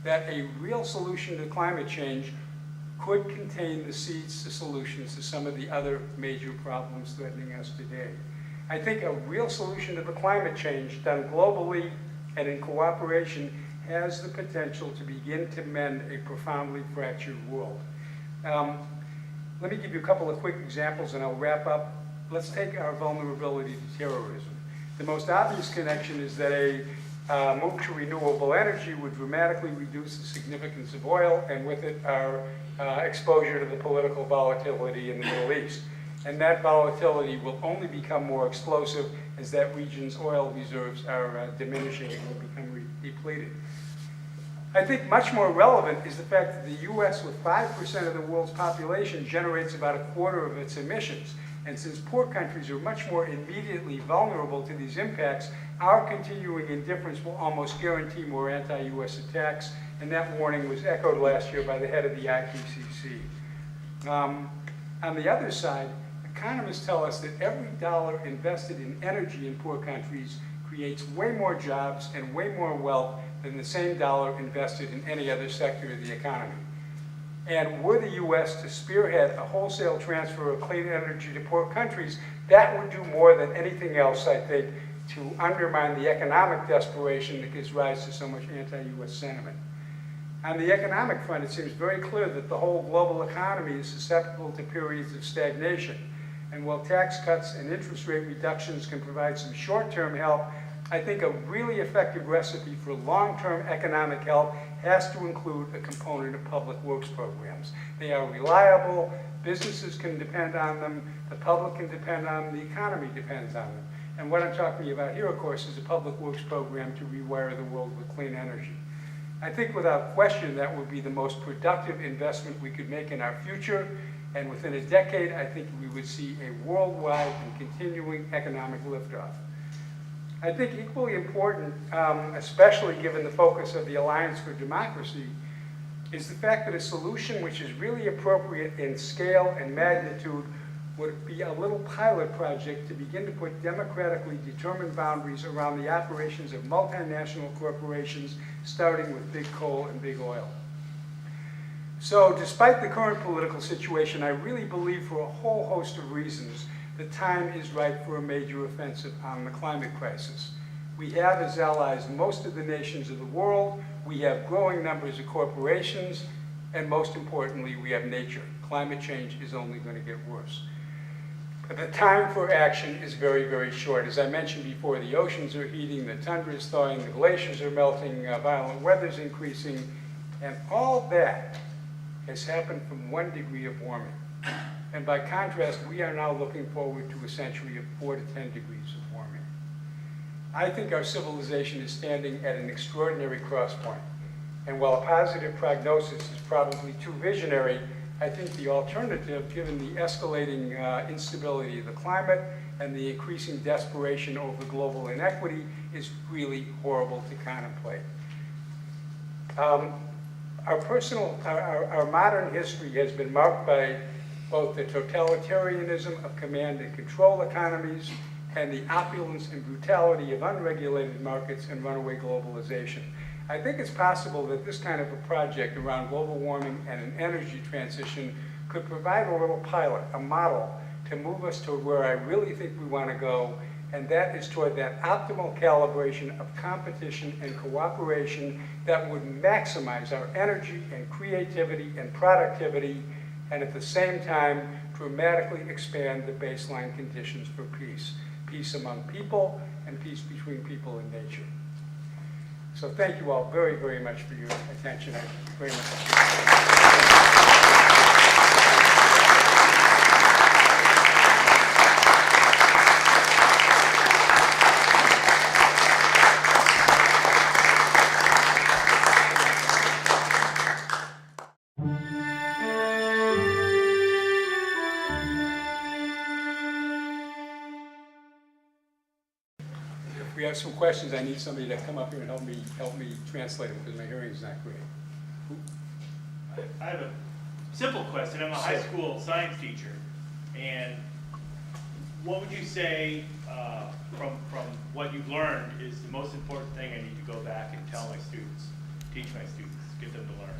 that a real solution to climate change could contain the seeds to solutions to some of the other major problems threatening us today. I think a real solution to the climate change done globally and in cooperation has the potential to begin to mend a profoundly fractured world. Let me give you a couple of quick examples and I'll wrap up. Let's take our vulnerability to terrorism. The most obvious connection is that a move to renewable energy would dramatically reduce the significance of oil, and with it our exposure to the political volatility in the Middle East. And that volatility will only become more explosive as that region's oil reserves are diminishing and will become depleted. I think much more relevant is the fact that the U.S., with 5% of the world's population, generates about a quarter of its emissions. And since poor countries are much more immediately vulnerable to these impacts, our continuing indifference will almost guarantee more anti-U.S. attacks, and that warning was echoed last year by the head of the IPCC. On the other side, economists tell us that every dollar invested in energy in poor countries creates way more jobs and way more wealth than the same dollar invested in any other sector of the economy. And were the U.S. to spearhead a wholesale transfer of clean energy to poor countries, that would do more than anything else, I think, to undermine the economic desperation that gives rise to so much anti-U.S. sentiment. On the economic front, it seems very clear that the whole global economy is susceptible to periods of stagnation. And while tax cuts and interest rate reductions can provide some short-term help, I think a really effective recipe for long-term economic help has to include a component of public works programs. They are reliable, businesses can depend on them, the public can depend on them, the economy depends on them. And what I'm talking about here, of course, is a public works program to rewire the world with clean energy. I think without question that would be the most productive investment we could make in our future, and within a decade I think we would see a worldwide and continuing economic liftoff. I think equally important, especially given the focus of the Alliance for Democracy, is the fact that a solution which is really appropriate in scale and magnitude would be a little pilot project to begin to put democratically determined boundaries around the operations of multinational corporations, starting with big coal and big oil. So despite the current political situation, I really believe for a whole host of reasons the time is right for a major offensive on the climate crisis. We have as allies most of the nations of the world, we have growing numbers of corporations, and most importantly, we have nature. Climate change is only going to get worse. But the time for action is very, very short. As I mentioned before, the oceans are heating, the tundra is thawing, the glaciers are melting, violent weather is increasing, and all that has happened from 1 degree of warming. And by contrast, we are now looking forward to a century of 4 to 10 degrees of warming. I think our civilization is standing at an extraordinary crosspoint. And while a positive prognosis is probably too visionary, I think the alternative, given the escalating instability of the climate and the increasing desperation over global inequity, is really horrible to contemplate. Our modern history has been marked by both the totalitarianism of command and control economies and the opulence and brutality of unregulated markets and runaway globalization. I think it's possible that this kind of a project around global warming and an energy transition could provide a little pilot, a model, to move us to where I really think we want to go, and that is toward that optimal calibration of competition and cooperation that would maximize our energy and creativity and productivity, and at the same time dramatically expand the baseline conditions for peace. Peace among people and peace between people and nature. So thank you all very, very much for your attention. I very much appreciate it. If we have some questions, I need somebody to come up here and help me translate them because my hearing is not great. I have a simple question. I'm a high school science teacher, and what would you say from what you've learned is the most important thing I need to go back and tell my students, teach my students, get them to learn?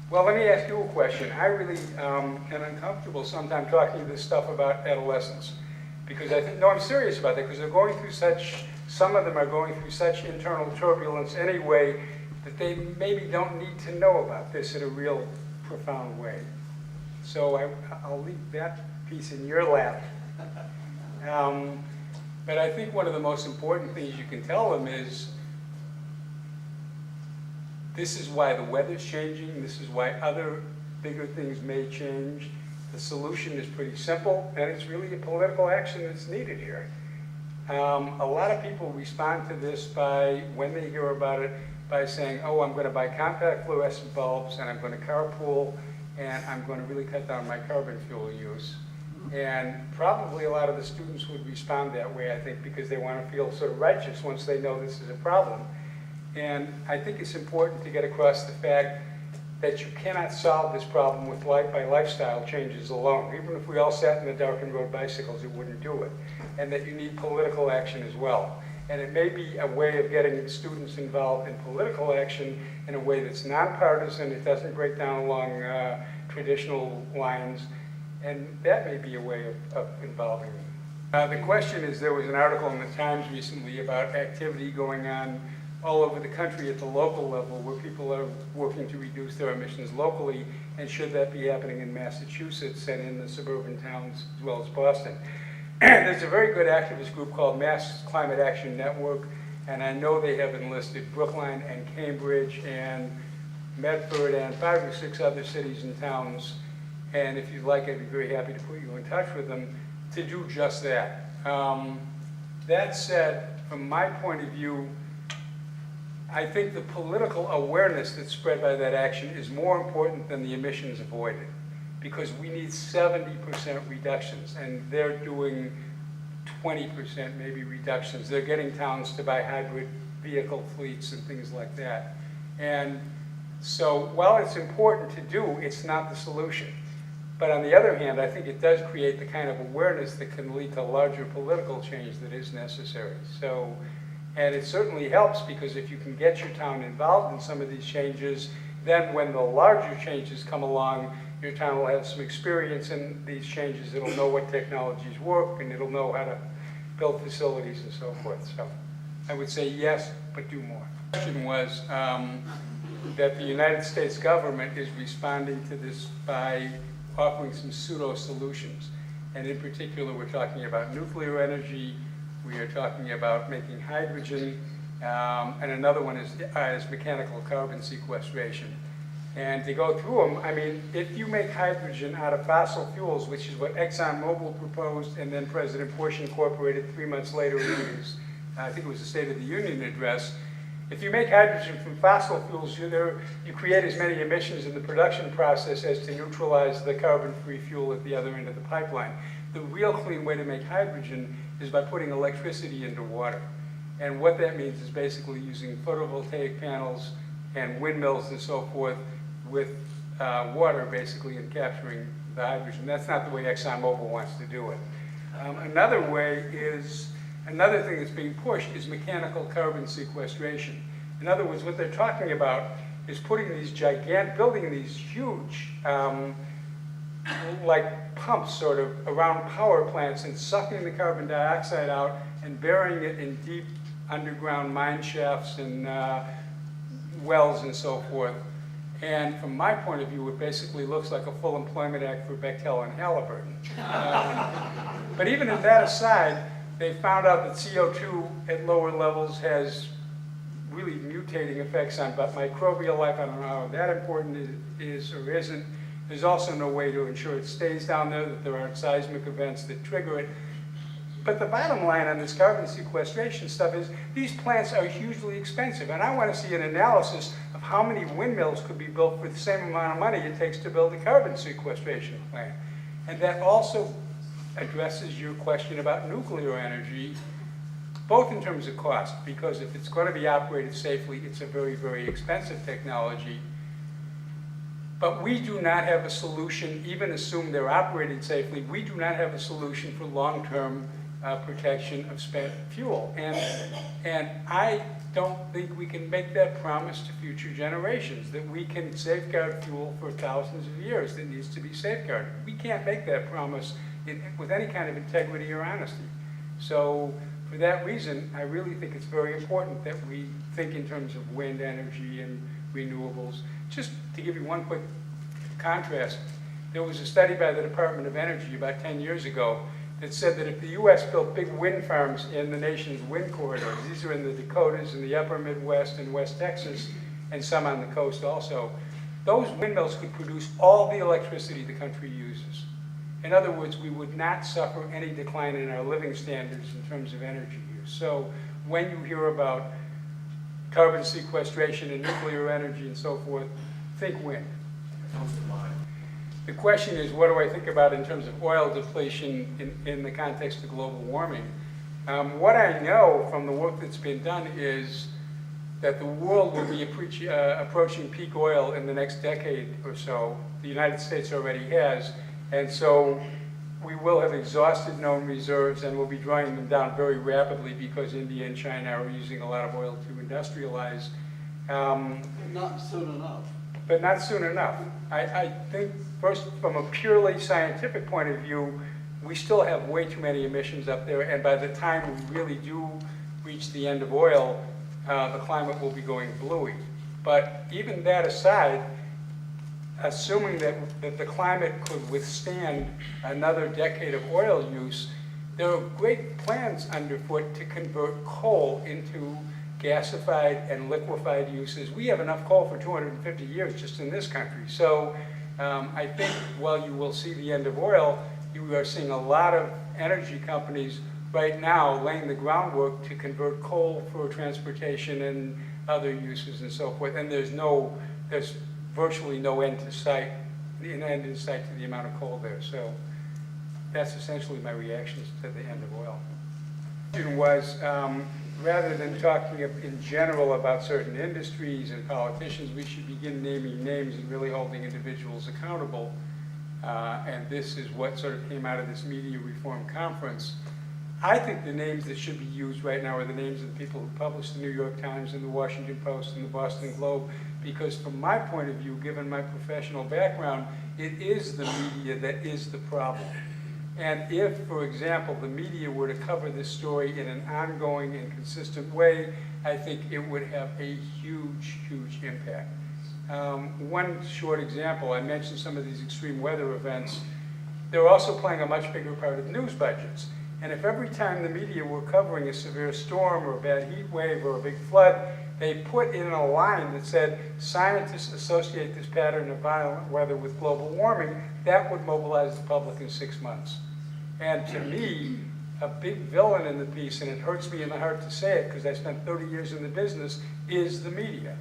Well, let me ask you a question. I really am uncomfortable sometimes talking this stuff about adolescents because I think, no, I'm serious about that because they're going through some of them are going through such internal turbulence anyway that they maybe don't need to know about this in a real profound way. So I'll leave that piece in your lap. But I think one of the most important things you can tell them is this is why the weather's changing, this is why other bigger things may change. The solution is pretty simple, and it's really a political action that's needed here. A lot of people respond to this by, when they hear about it, by saying, oh, I'm going to buy compact fluorescent bulbs, and I'm going to carpool, and I'm going to really cut down my carbon fuel use. And probably a lot of the students would respond that way, I think, because they want to feel sort of righteous once they know this is a problem. And I think it's important to get across the fact that you cannot solve this problem by lifestyle changes alone. Even if we all sat in the dark and rode bicycles, it wouldn't do it. And that you need political action as well. And it may be a way of getting students involved in political action in a way that's nonpartisan, it doesn't break down along traditional lines, and that may be a way of involving them. The question is, there was an article in the Times recently about activity going on all over the country at the local level where people are working to reduce their emissions locally, and should that be happening in Massachusetts and in the suburban towns as well as Boston. There's a very good activist group called Mass Climate Action Network, and I know they have enlisted Brookline and Cambridge and Medford and 5 or 6 other cities and towns, and if you'd like, I'd be very happy to put you in touch with them to do just that. That said, from my point of view, I think the political awareness that's spread by that action is more important than the emissions avoided, because we need 70% reductions, and they're doing 20% maybe reductions. They're getting towns to buy hybrid vehicle fleets and things like that. And so while it's important to do, it's not the solution. But on the other hand, I think it does create the kind of awareness that can lead to larger political change that is necessary. So, and it certainly helps, because if you can get your town involved in some of these changes, then when the larger changes come along, your town will have some experience in these changes. It'll know what technologies work, and it'll know how to build facilities and so forth. So I would say yes, but do more. The question was that the United States government is responding to this by offering some pseudo-solutions. And in particular, we're talking about nuclear energy, we are talking about making hydrogen, and another one is mechanical carbon sequestration. And to go through them, I mean, if you make hydrogen out of fossil fuels, which is what ExxonMobil proposed, and then President Bush incorporated 3 months later in his, I think it was the State of the Union address. If you make hydrogen from fossil fuels, you create as many emissions in the production process as to neutralize the carbon-free fuel at the other end of the pipeline. The real clean way to make hydrogen is by putting electricity into water. And what that means is basically using photovoltaic panels and windmills and so forth with water, basically, and capturing the hydrogen. That's not the way ExxonMobil wants to do it. Another thing that's being pushed is mechanical carbon sequestration. In other words, what they're talking about is building these huge, like pumps sort of around power plants and sucking the carbon dioxide out and burying it in deep underground mine shafts and wells and so forth. And from my point of view, it basically looks like a full employment act for Bechtel and Halliburton. But even in that aside, they found out that CO2 at lower levels has really mutating effects on microbial life. I don't know how that important it is or isn't. There's also no way to ensure it stays down there, that there aren't seismic events that trigger it. But the bottom line on this carbon sequestration stuff is these plants are hugely expensive. And I want to see an analysis of how many windmills could be built for the same amount of money it takes to build a carbon sequestration plant. And that also addresses your question about nuclear energy, both in terms of cost, because if it's going to be operated safely, it's a very, very expensive technology. But we do not have a solution, even assume they're operated safely, we do not have a solution for long-term protection of spent fuel. And I don't think we can make that promise to future generations, that we can safeguard fuel for thousands of years that needs to be safeguarded. We can't make that promise with any kind of integrity or honesty. So for that reason, I really think it's very important that we think in terms of wind energy and renewables. Just to give you one quick contrast, there was a study by the Department of Energy about 10 years ago that said that if the US built big wind farms in the nation's wind corridors, these are in the Dakotas and the upper Midwest and West Texas, and some on the coast also, those windmills could produce all the electricity the country uses. In other words, we would not suffer any decline in our living standards in terms of energy use. So when you hear about carbon sequestration and nuclear energy and so forth, think wind. The question is, what do I think about in terms of oil depletion in the context of global warming? What I know from the work that's been done is that the world will be approaching peak oil in the next decade or so. The United States already has. And so we will have exhausted known reserves, and we'll be drawing them down very rapidly because India and China are using a lot of oil to industrialize. Not soon enough. But not soon enough. I think, first, from a purely scientific point of view, we still have way too many emissions up there, and by the time we really do reach the end of oil, the climate will be going bluey. But even that aside, assuming that the climate could withstand another decade of oil use, there are great plans underfoot to convert coal into gasified and liquefied uses. We have enough coal for 250 years just in this country. So I think while you will see the end of oil, you are seeing a lot of energy companies right now laying the groundwork to convert coal for transportation and other uses and so forth. And there's virtually no end in sight to the amount of coal there. So that's essentially my reactions to the end of oil. The question was, rather than talking in general about certain industries and politicians, we should begin naming names and really holding individuals accountable. And this is what sort of came out of this media reform conference. I think the names that should be used right now are the names of the people who published the New York Times and the Washington Post and the Boston Globe, because from my point of view, given my professional background, it is the media that is the problem. And if, for example, the media were to cover this story in an ongoing and consistent way, I think it would have a huge, huge impact. One short example, I mentioned some of these extreme weather events. They're also playing a much bigger part of news budgets. And if every time the media were covering a severe storm or a bad heat wave or a big flood, they put in a line that said, scientists associate this pattern of violent weather with global warming, that would mobilize the public in 6 months. And to me, a big villain in the piece, and it hurts me in the heart to say it because I spent 30 years in the business, is the media.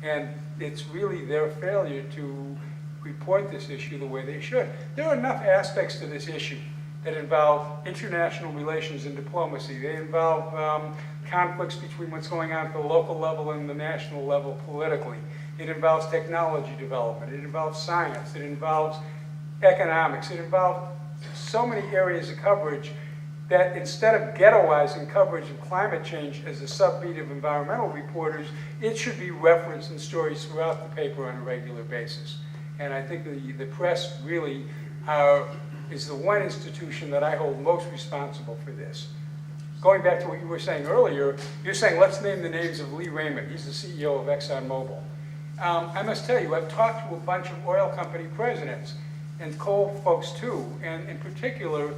And it's really their failure to report this issue the way they should. There are enough aspects to this issue that involve international relations and diplomacy. They involve conflicts between what's going on at the local level and the national level politically. It involves technology development. It involves science. It involves economics. It involves so many areas of coverage that instead of ghettoizing coverage of climate change as a subbeat of environmental reporters, it should be referenced in stories throughout the paper on a regular basis. And I think the press really is the one institution that I hold most responsible for this. Going back to what you were saying earlier, you're saying let's name the names of Lee Raymond. He's the CEO of ExxonMobil. I must tell you, I've talked to a bunch of oil company presidents and coal folks too, and in particular,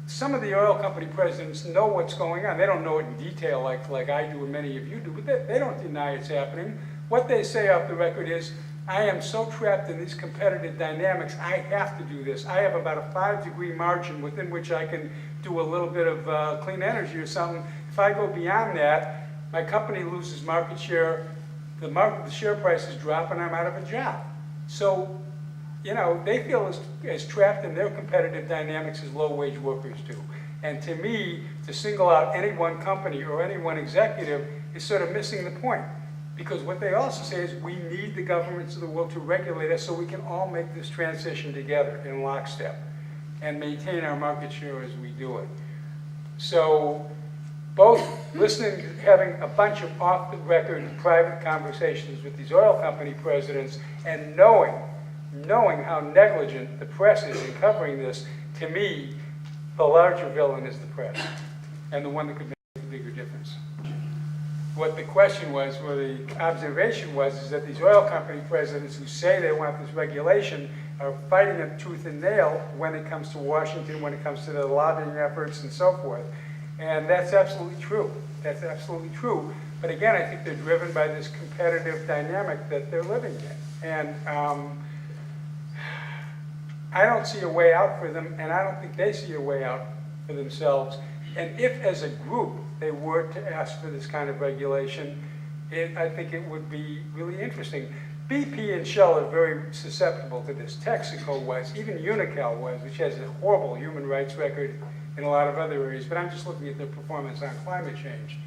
some of the oil company presidents know what's going on. They don't know it in detail like I do and many of you do, but they don't deny it's happening. What they say off the record is, I am so trapped in these competitive dynamics, I have to do this. I have about a 5-degree margin within which I can do a little bit of clean energy or something. If I go beyond that, my company loses market share, the share price is dropping, I'm out of a job. So, you know, they feel as trapped in their competitive dynamics as low-wage workers do. And to me, to single out any one company or any one executive is sort of missing the point. Because what they also say is we need the governments of the world to regulate us so we can all make this transition together in lockstep and maintain our market share as we do it. So both listening, having a bunch of off-the-record private conversations with these oil company presidents and knowing how negligent the press is in covering this, to me, the larger villain is the press and the one that could make the bigger difference. What the question was, or the observation was, is that these oil company presidents who say they want this regulation are fighting it tooth and nail when it comes to Washington, when it comes to their lobbying efforts and so forth. And that's absolutely true. That's absolutely true. But again, I think they're driven by this competitive dynamic that they're living in. And I don't see a way out for them, and I don't think they see a way out for themselves. And if, as a group, they were to ask for this kind of regulation, I think it would be really interesting. BP and Shell are very susceptible to this. Texaco was, even Unocal was, which has a horrible human rights record in a lot of other areas, but I'm just looking at their performance on climate change.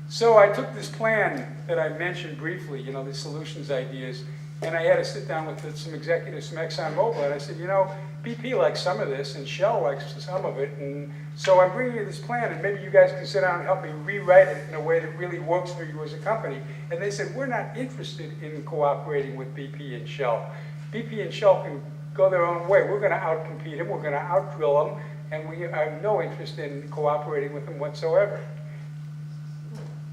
So I took this plan that I mentioned briefly, you know, the solutions ideas, and I had to sit down with some executives from ExxonMobil, and I said, you know, BP likes some of this, and Shell likes some of it, and so I'm bringing you this plan, and maybe you guys can sit down and help me rewrite it in a way that really works for you as a company. And they said, we're not interested in cooperating with BP and Shell. BP and Shell can go their own way. We're going to outcompete them, we're going to outdrill them, and we have no interest in cooperating with them whatsoever.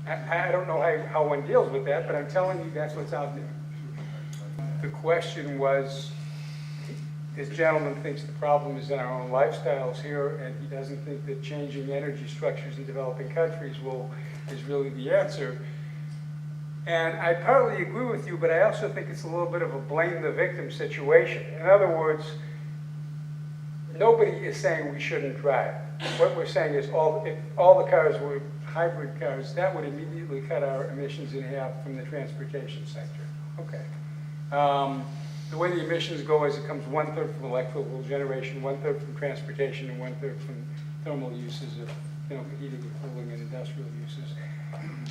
I don't know how one deals with that, but I'm telling you that's what's out there. the question was, this gentleman thinks the problem is in our own lifestyles here, and he doesn't think that changing energy structures in developing countries is really the answer. And I partly agree with you, but I also think it's a little bit of a blame the victim situation. In other words, nobody is saying we shouldn't drive. What we're saying is if all the cars were hybrid cars, that would immediately cut our emissions in half from the transportation sector. Okay. The way the emissions go is it comes 1/3 from electrical generation, 1/3 from transportation, and 1/3 from thermal uses of heating and cooling and industrial uses.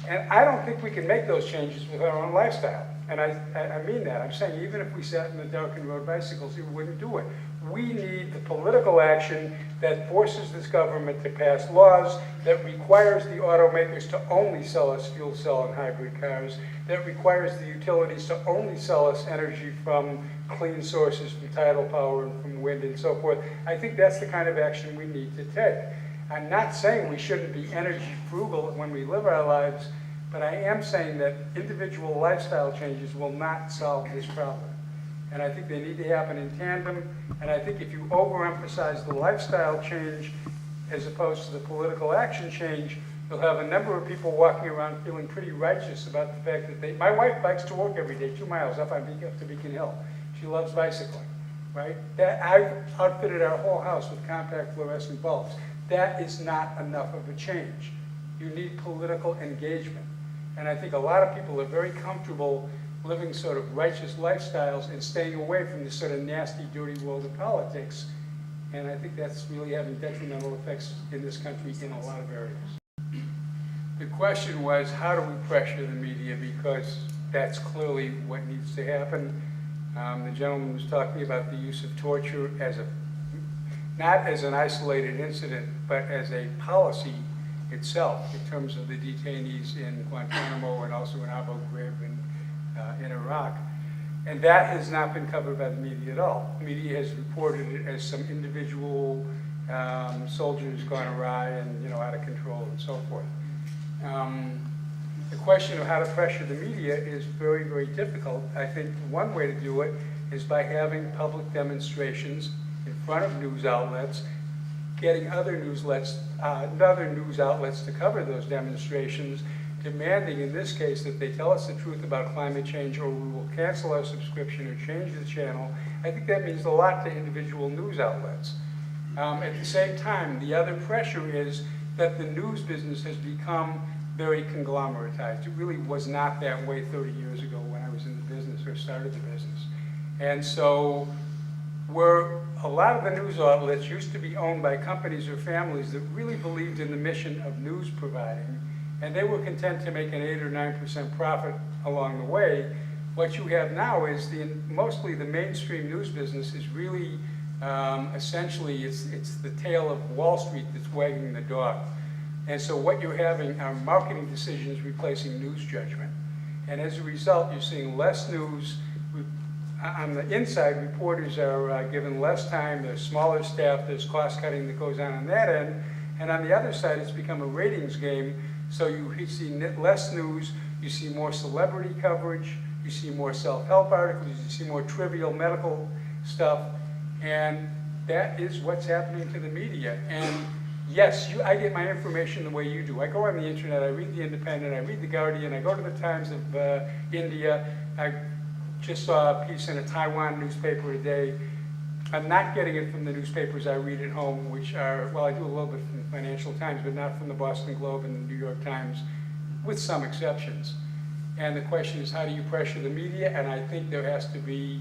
And I don't think we can make those changes with our own lifestyle. And I mean that. I'm saying even if we sat in the dark and rode bicycles, we wouldn't do it. We need the political action that forces this government to pass laws, that requires the automakers to only sell us fuel cell and hybrid cars, that requires the utilities to only sell us energy from clean sources, from tidal power and from wind and so forth. I think that's the kind of action we need to take. I'm not saying we shouldn't be energy frugal when we live our lives, but I am saying that individual lifestyle changes will not solve this problem. And I think they need to happen in tandem. And I think if you overemphasize the lifestyle change as opposed to the political action change, you'll have a number of people walking around feeling pretty righteous about the fact that my wife bikes to work every day, 2 miles up to Beacon Hill. She loves bicycling, right? I've outfitted our whole house with compact fluorescent bulbs. That is not enough of a change. You need political engagement. And I think a lot of people are very comfortable living sort of righteous lifestyles and staying away from this sort of nasty, dirty world of politics. And I think that's really having detrimental effects in this country in a lot of areas. The question was, how do we pressure the media? Because that's clearly what needs to happen. The gentleman was talking about the use of torture not as an isolated incident, but as a policy itself in terms of the detainees in Guantanamo and also in Abu Ghraib in Iraq. And that has not been covered by the media at all. The media has reported it as some individual soldiers gone awry and out of control and so forth. The question of how to pressure the media is very, very difficult. I think one way to do it is by having public demonstrations in front of news outlets, getting other news outlets to cover those demonstrations, demanding in this case that they tell us the truth about climate change or we will cancel our subscription or change the channel. I think that means a lot to individual news outlets. At the same time, the other pressure is that the news business has become very conglomeratized. It really was not that way 30 years ago when I was in the business or started the business. And so where a lot of the news outlets used to be owned by companies or families that really believed in the mission of news providing, and they were content to make an 8 or 9% profit along the way, what you have now is mostly the mainstream news business is really essentially it's the tail of Wall Street that's wagging the dog. And so what you're having are marketing decisions replacing news judgment. And as a result, you're seeing less news. On the inside, reporters are given less time, there's smaller staff, there's cost cutting that goes on that end. And on the other side, it's become a ratings game. So you see less news, you see more celebrity coverage, you see more self-help articles, you see more trivial medical stuff. And that is what's happening to the media. And yes, I get my information the way you do. I go on the internet, I read The Independent, I read The Guardian, I go to the Times of India. I just saw a piece in a Taiwan newspaper today. I'm not getting it from the newspapers I read at home, which are, well, I do a little bit from the Financial Times, but not from the Boston Globe and the New York Times, with some exceptions. And the question is, how do you pressure the media? And I think there has to be,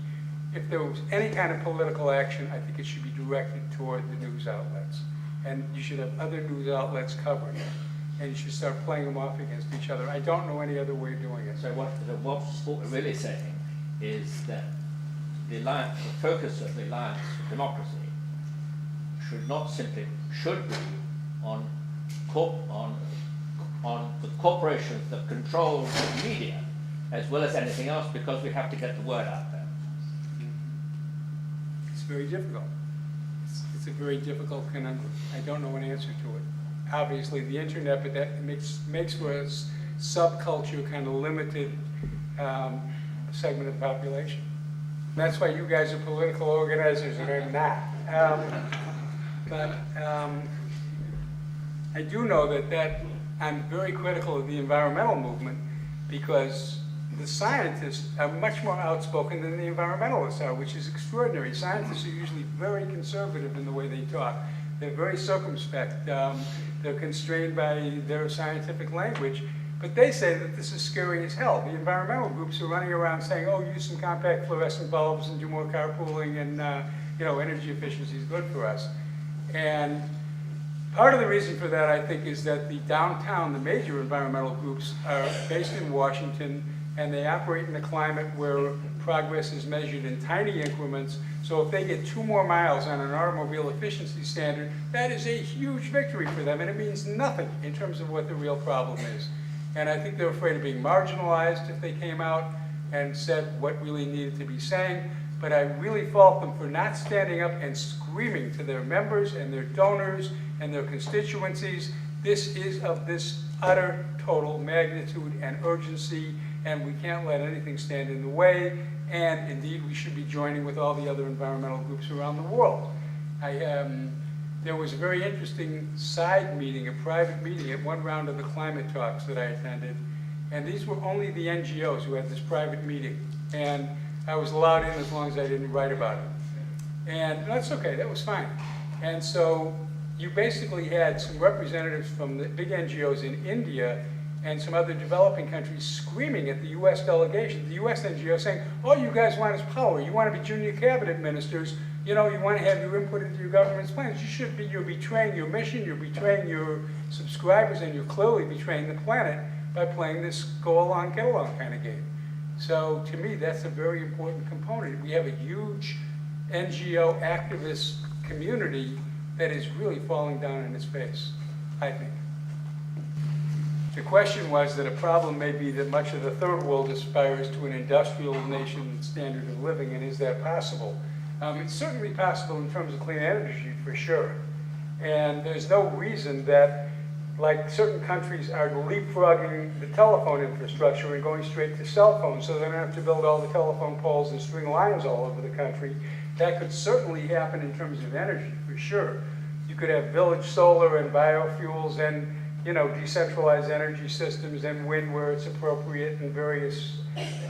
if there was any kind of political action, I think it should be directed toward the news outlets. And you should have other news outlets covering it. And you should start playing them off against each other. I don't know any other way of doing it. So what we're really saying is that the focus of the Alliance for Democracy should be on the corporations that control the media as well as anything else, because we have to get the word out there. It's very difficult. It's a very difficult conundrum. I don't know an answer to it. Obviously the internet, but that makes for a subculture, kind of limited segment of the population. That's why you guys are political organizers and I'm not. I do know that I'm very critical of the environmental movement because the scientists are much more outspoken than the environmentalists are, which is extraordinary. Scientists are usually very conservative in the way they talk. They're very circumspect. They're constrained by their scientific language. But they say that this is scary as hell. The environmental groups are running around saying, oh, use some compact fluorescent bulbs and do more carpooling and energy efficiency is good for us. And part of the reason for that, I think, is that the downtown, the major environmental groups are based in Washington, and they operate in a climate where progress is measured in tiny increments. So if they get 2 more miles on an automobile efficiency standard, that is a huge victory for them, and it means nothing in terms of what the real problem is. And I think they're afraid of being marginalized if they came out and said what really needed to be saying. But I really fault them for not standing up and screaming to their members and their donors and their constituencies. This is of this utter, total magnitude and urgency, and we can't let anything stand in the way. And indeed, we should be joining with all the other environmental groups around the world. There was a very interesting side meeting, a private meeting at one round of the climate talks that I attended. And these were only the NGOs who had this private meeting. And I was allowed in as long as I didn't write about it. And that's okay, that was fine. And so you basically had some representatives from the big NGOs in India and some other developing countries screaming at the US delegation, the US NGO saying, all you guys want is power. You want to be junior cabinet ministers. You want to have your input into your government's plans. You're betraying your mission, you're betraying your subscribers, and you're clearly betraying the planet by playing this go along, get along kind of game. So to me, that's a very important component. We have a huge NGO activist community that is really falling down in its face, I think. The question was that a problem may be that much of the third world aspires to an industrial nation standard of living, and is that possible? It's certainly possible in terms of clean energy, for sure. And there's no reason that, like certain countries are leapfrogging the telephone infrastructure and going straight to cell phones so they don't have to build all the telephone poles and string lines all over the country. That could certainly happen in terms of energy, for sure. You could have village solar and biofuels and decentralized energy systems and wind where it's appropriate and various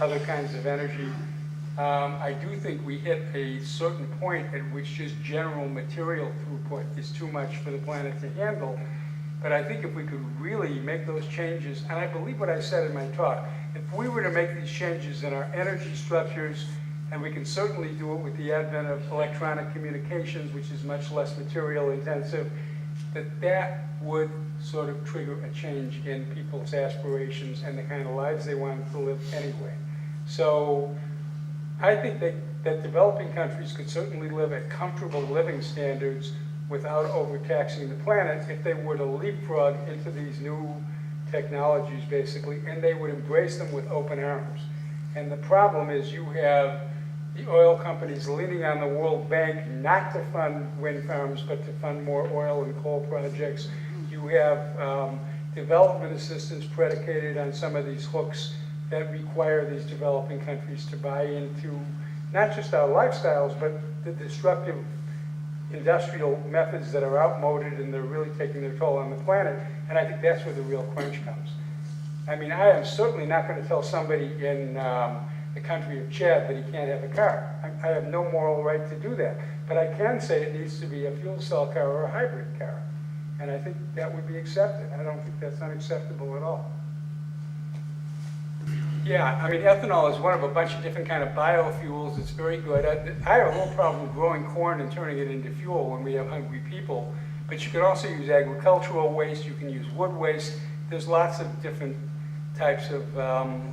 other kinds of energy. I do think we hit a certain point at which just general material throughput is too much for the planet to handle. But I think if we could really make those changes, and I believe what I said in my talk, if we were to make these changes in our energy structures, and we can certainly do it with the advent of electronic communications, which is much less material intensive, that would sort of trigger a change in people's aspirations and the kind of lives they want to live anyway. So I think that developing countries could certainly live at comfortable living standards without overtaxing the planet if they were to leapfrog into these new technologies, basically, and they would embrace them with open arms. And the problem is you have the oil companies leaning on the World Bank not to fund wind farms, but to fund more oil and coal projects. You have development assistance predicated on some of these hooks that require these developing countries to buy into not just our lifestyles, but the destructive industrial methods that are outmoded and they're really taking their toll on the planet. And I think that's where the real crunch comes. I mean, I am certainly not going to tell somebody in the country of Chad that he can't have a car. I have no moral right to do that. But I can say it needs to be a fuel cell car or a hybrid car. And I think that would be accepted. I don't think that's unacceptable at all. Yeah, I mean, ethanol is one of a bunch of different kind of biofuels. It's very good. I have a little problem growing corn and turning it into fuel when we have hungry people. But you can also use agricultural waste. You can use wood waste. There's lots of different types of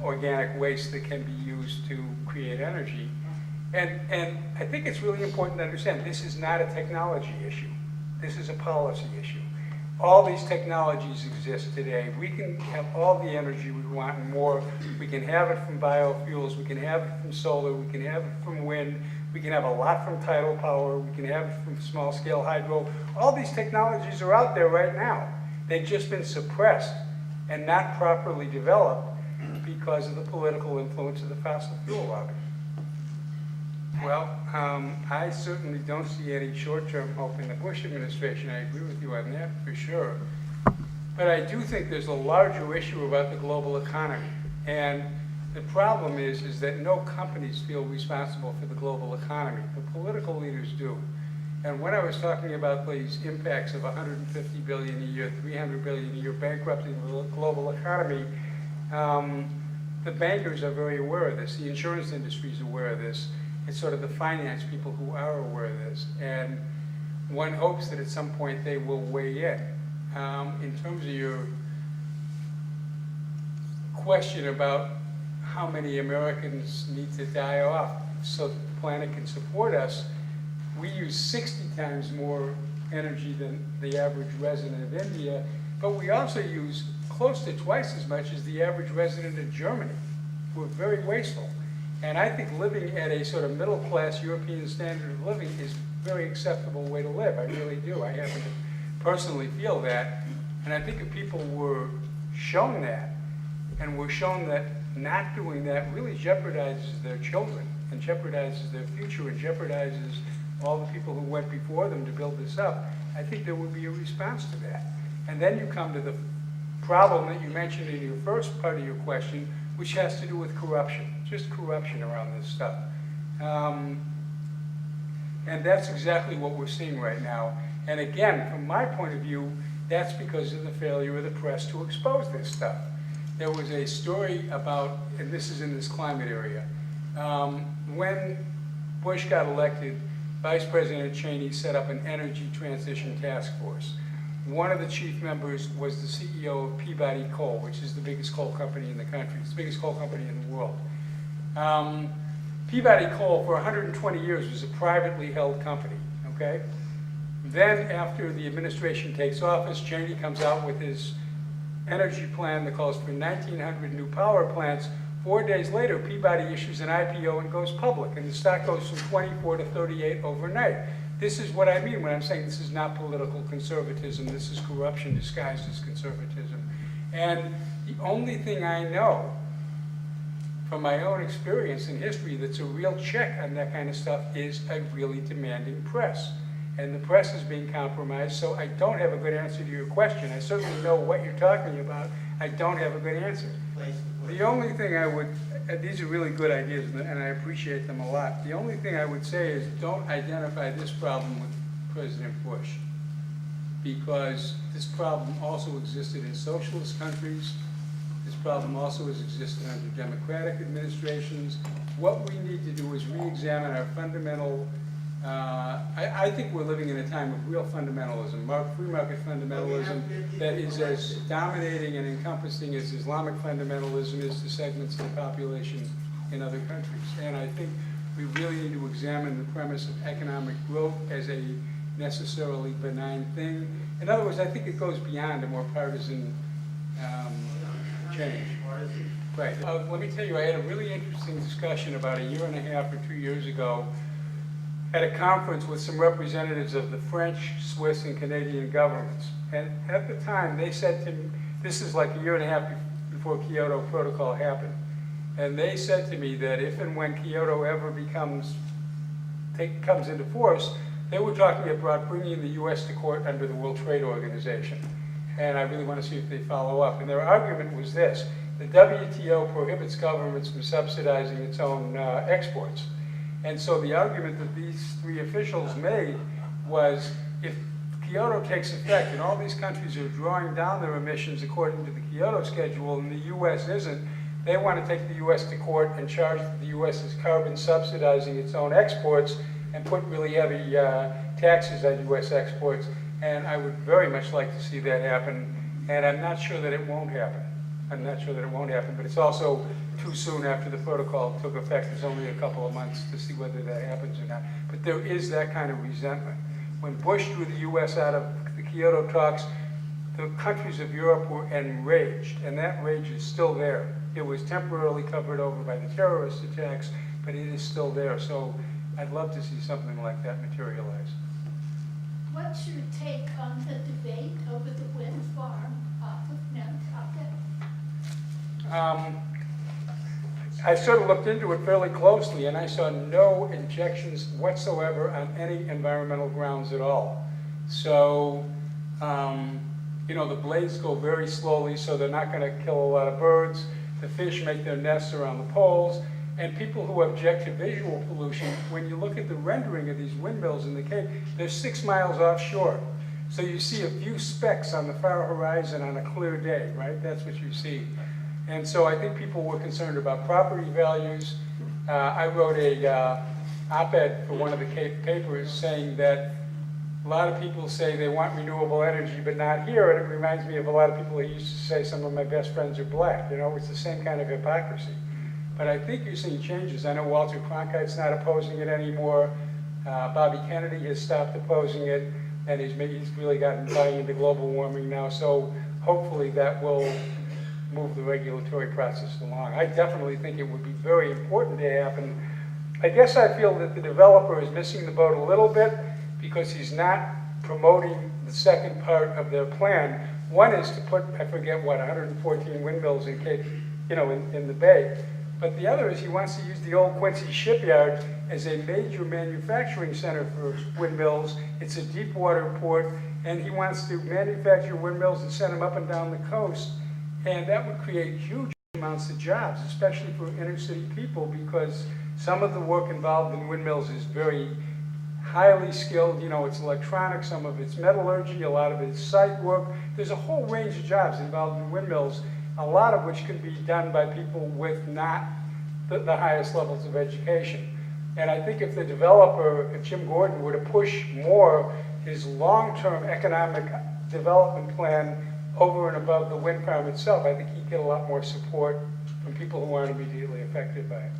organic waste that can be used to create energy. And I think it's really important to understand this is not a technology issue. This is a policy issue. All these technologies exist today. We can have all the energy we want and more. We can have it from biofuels. We can have it from solar. We can have it from wind. We can have a lot from tidal power. We can have it from small-scale hydro. All these technologies are out there right now. They've just been suppressed and not properly developed because of the political influence of the fossil fuel lobby. Well, I certainly don't see any short-term hope in the Bush administration. I agree with you on that for sure. But I do think there's a larger issue about the global economy. And the problem is that no companies feel responsible for the global economy. The political leaders do. And when I was talking about these impacts of 150 billion a year, 300 billion a year bankrupting the global economy, the bankers are very aware of this. The insurance industry is aware of this. It's sort of the finance people who are aware of this. And one hopes that at some point they will weigh in. In terms of your question about how many Americans need to die off so that the planet can support us, we use 60 times more energy than the average resident of India, but we also use close to twice as much as the average resident of Germany. We're very wasteful. And I think living at a sort of middle-class European standard of living is a very acceptable way to live. I really do. I happen to personally feel that. And I think if people were shown that, and were shown that not doing that really jeopardizes their children, and jeopardizes their future, and jeopardizes all the people who went before them to build this up, I think there would be a response to that. And then you come to the problem that you mentioned in your first part of your question, which has to do with corruption, just corruption around this stuff. And that's exactly what we're seeing right now. And again, from my point of view, that's because of the failure of the press to expose this stuff. There was a story about, and this is in this climate area, when Bush got elected, Vice President Cheney set up an energy transition task force. One of the chief members was the CEO of Peabody Coal, which is the biggest coal company in the country. It's the biggest coal company in the world. Peabody Coal, for 120 years, was a privately held company, okay? Then, after the administration takes office, Cheney comes out with his energy plan that calls for 1,900 new power plants. 4 days later, Peabody issues an IPO and goes public, and the stock goes from 24 to 38 overnight. This is what I mean when I'm saying this is not political conservatism. This is corruption disguised as conservatism. And the only thing I know from my own experience in history that's a real check on that kind of stuff is a really demanding press. And the press is being compromised, so I don't have a good answer to your question. I certainly know what you're talking about. I don't have a good answer. The only thing I would, these are really good ideas, and I appreciate them a lot. The only thing I would say is don't identify this problem with President Bush, because this problem also existed in socialist countries. This problem also has existed under democratic administrations. What we need to do is re-examine our fundamental, I think we're living in a time of real fundamentalism, free market fundamentalism that is as dominating and encompassing as Islamic fundamentalism is to segments of the population in other countries. And I think we really need to examine the premise of economic growth as a necessarily benign thing. In other words, I think it goes beyond a more partisan change. Right. Let me tell you, I had a really interesting discussion about 1.5 years or 2 years ago at a conference with some representatives of the French, Swiss, and Canadian governments. And at the time, they said to me, this is like 1.5 years before Kyoto Protocol happened, and they said to me that if and when Kyoto ever comes into force, they were talking about bringing the US to court under the World Trade Organization. And I really want to see if they follow up. And their argument was this: the WTO prohibits governments from subsidizing its own exports. And so the argument that these three officials made was, if Kyoto takes effect and all these countries are drawing down their emissions according to the Kyoto schedule and the US isn't, they want to take the US to court and charge that the US is carbon subsidizing its own exports and put really heavy taxes on US exports. And I would very much like to see that happen, and I'm not sure that it won't happen. I'm not sure that it won't happen, but it's also too soon after the protocol took effect. There's only a couple of months to see whether that happens or not. But there is that kind of resentment. When Bush drew the US out of the Kyoto talks, the countries of Europe were enraged, and that rage is still there. It was temporarily covered over by the terrorist attacks, but it is still there. So I'd love to see something like that materialize. What's your take on the debate over the wind farm off of Nantucket? I sort of looked into it fairly closely, and I saw no injections whatsoever on any environmental grounds at all. So, you know, the blades go very slowly, so they're not going to kill a lot of birds. The fish make their nests around the poles. And people who object to visual pollution, when you look at the rendering of these windmills in the Cape, they're 6 miles offshore. So you see a few specks on the far horizon on a clear day, right? That's what you see. And so I think people were concerned about property values. I wrote a op-ed for one of the Cape papers saying that a lot of people say they want renewable energy, but not here. And it reminds me of a lot of people who used to say some of my best friends are black. You know, it's the same kind of hypocrisy. But I think you're seeing changes. I know Walter Cronkite's not opposing it anymore. Bobby Kennedy has stopped opposing it, and he's really gotten buying into global warming now. So hopefully that will move the regulatory process along. I definitely think it would be very important to happen. I guess I feel that the developer is missing the boat a little bit because he's not promoting the second part of their plan. One is to put, I forget what, 114 windmills in Cape, you know, in the bay. But the other is he wants to use the old Quincy shipyard as a major manufacturing center for windmills. It's a deep water port, and he wants to manufacture windmills and send them up and down the coast. And that would create huge amounts of jobs, especially for inner city people, because some of the work involved in windmills is very highly skilled. You know, it's electronics, some of it's metallurgy, a lot of it's site work. There's a whole range of jobs involved in windmills, a lot of which can be done by people with not the highest levels of education. And I think if the developer, if Jim Gordon, were to push more his long-term economic development plan over and above the wind farm itself, I think he'd get a lot more support from people who aren't immediately affected by it.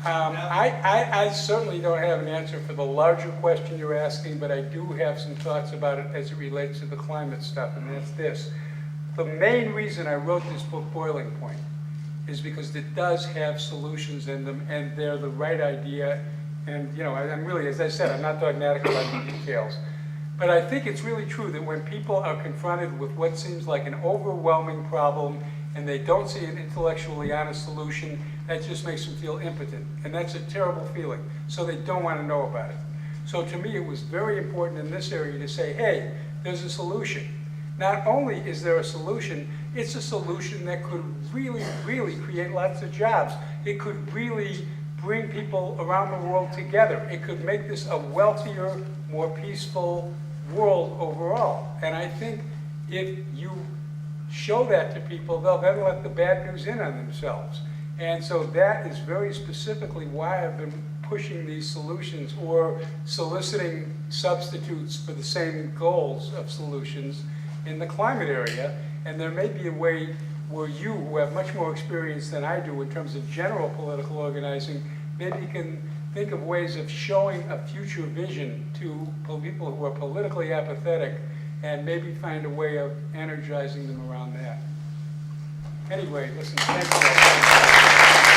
I certainly don't have an answer for the larger question you're asking, but I do have some thoughts about it as it relates to the climate stuff, and that's this. The main reason I wrote this book, Boiling Point, is because it does have solutions in them, and they're the right idea. And, you know, I'm really, as I said, I'm not dogmatic about the details. But I think it's really true that when people are confronted with what seems like an overwhelming problem and they don't see an intellectually honest solution, that just makes them feel impotent. And that's a terrible feeling. So they don't want to know about it. So to me, it was very important in this area to say, hey, there's a solution. Not only is there a solution, it's a solution that could really, really create lots of jobs. It could really bring people around the world together. It could make this a wealthier, more peaceful world overall. And I think if you show that to people, they'll then let the bad news in on themselves. And so that is very specifically why I've been pushing these solutions or soliciting substitutes for the same goals of solutions in the climate area. And there may be a way where you, who have much more experience than I do in terms of general political organizing, maybe can think of ways of showing a future vision to people who are politically apathetic and maybe find a way of energizing them around that. Anyway, listen, thanks for that.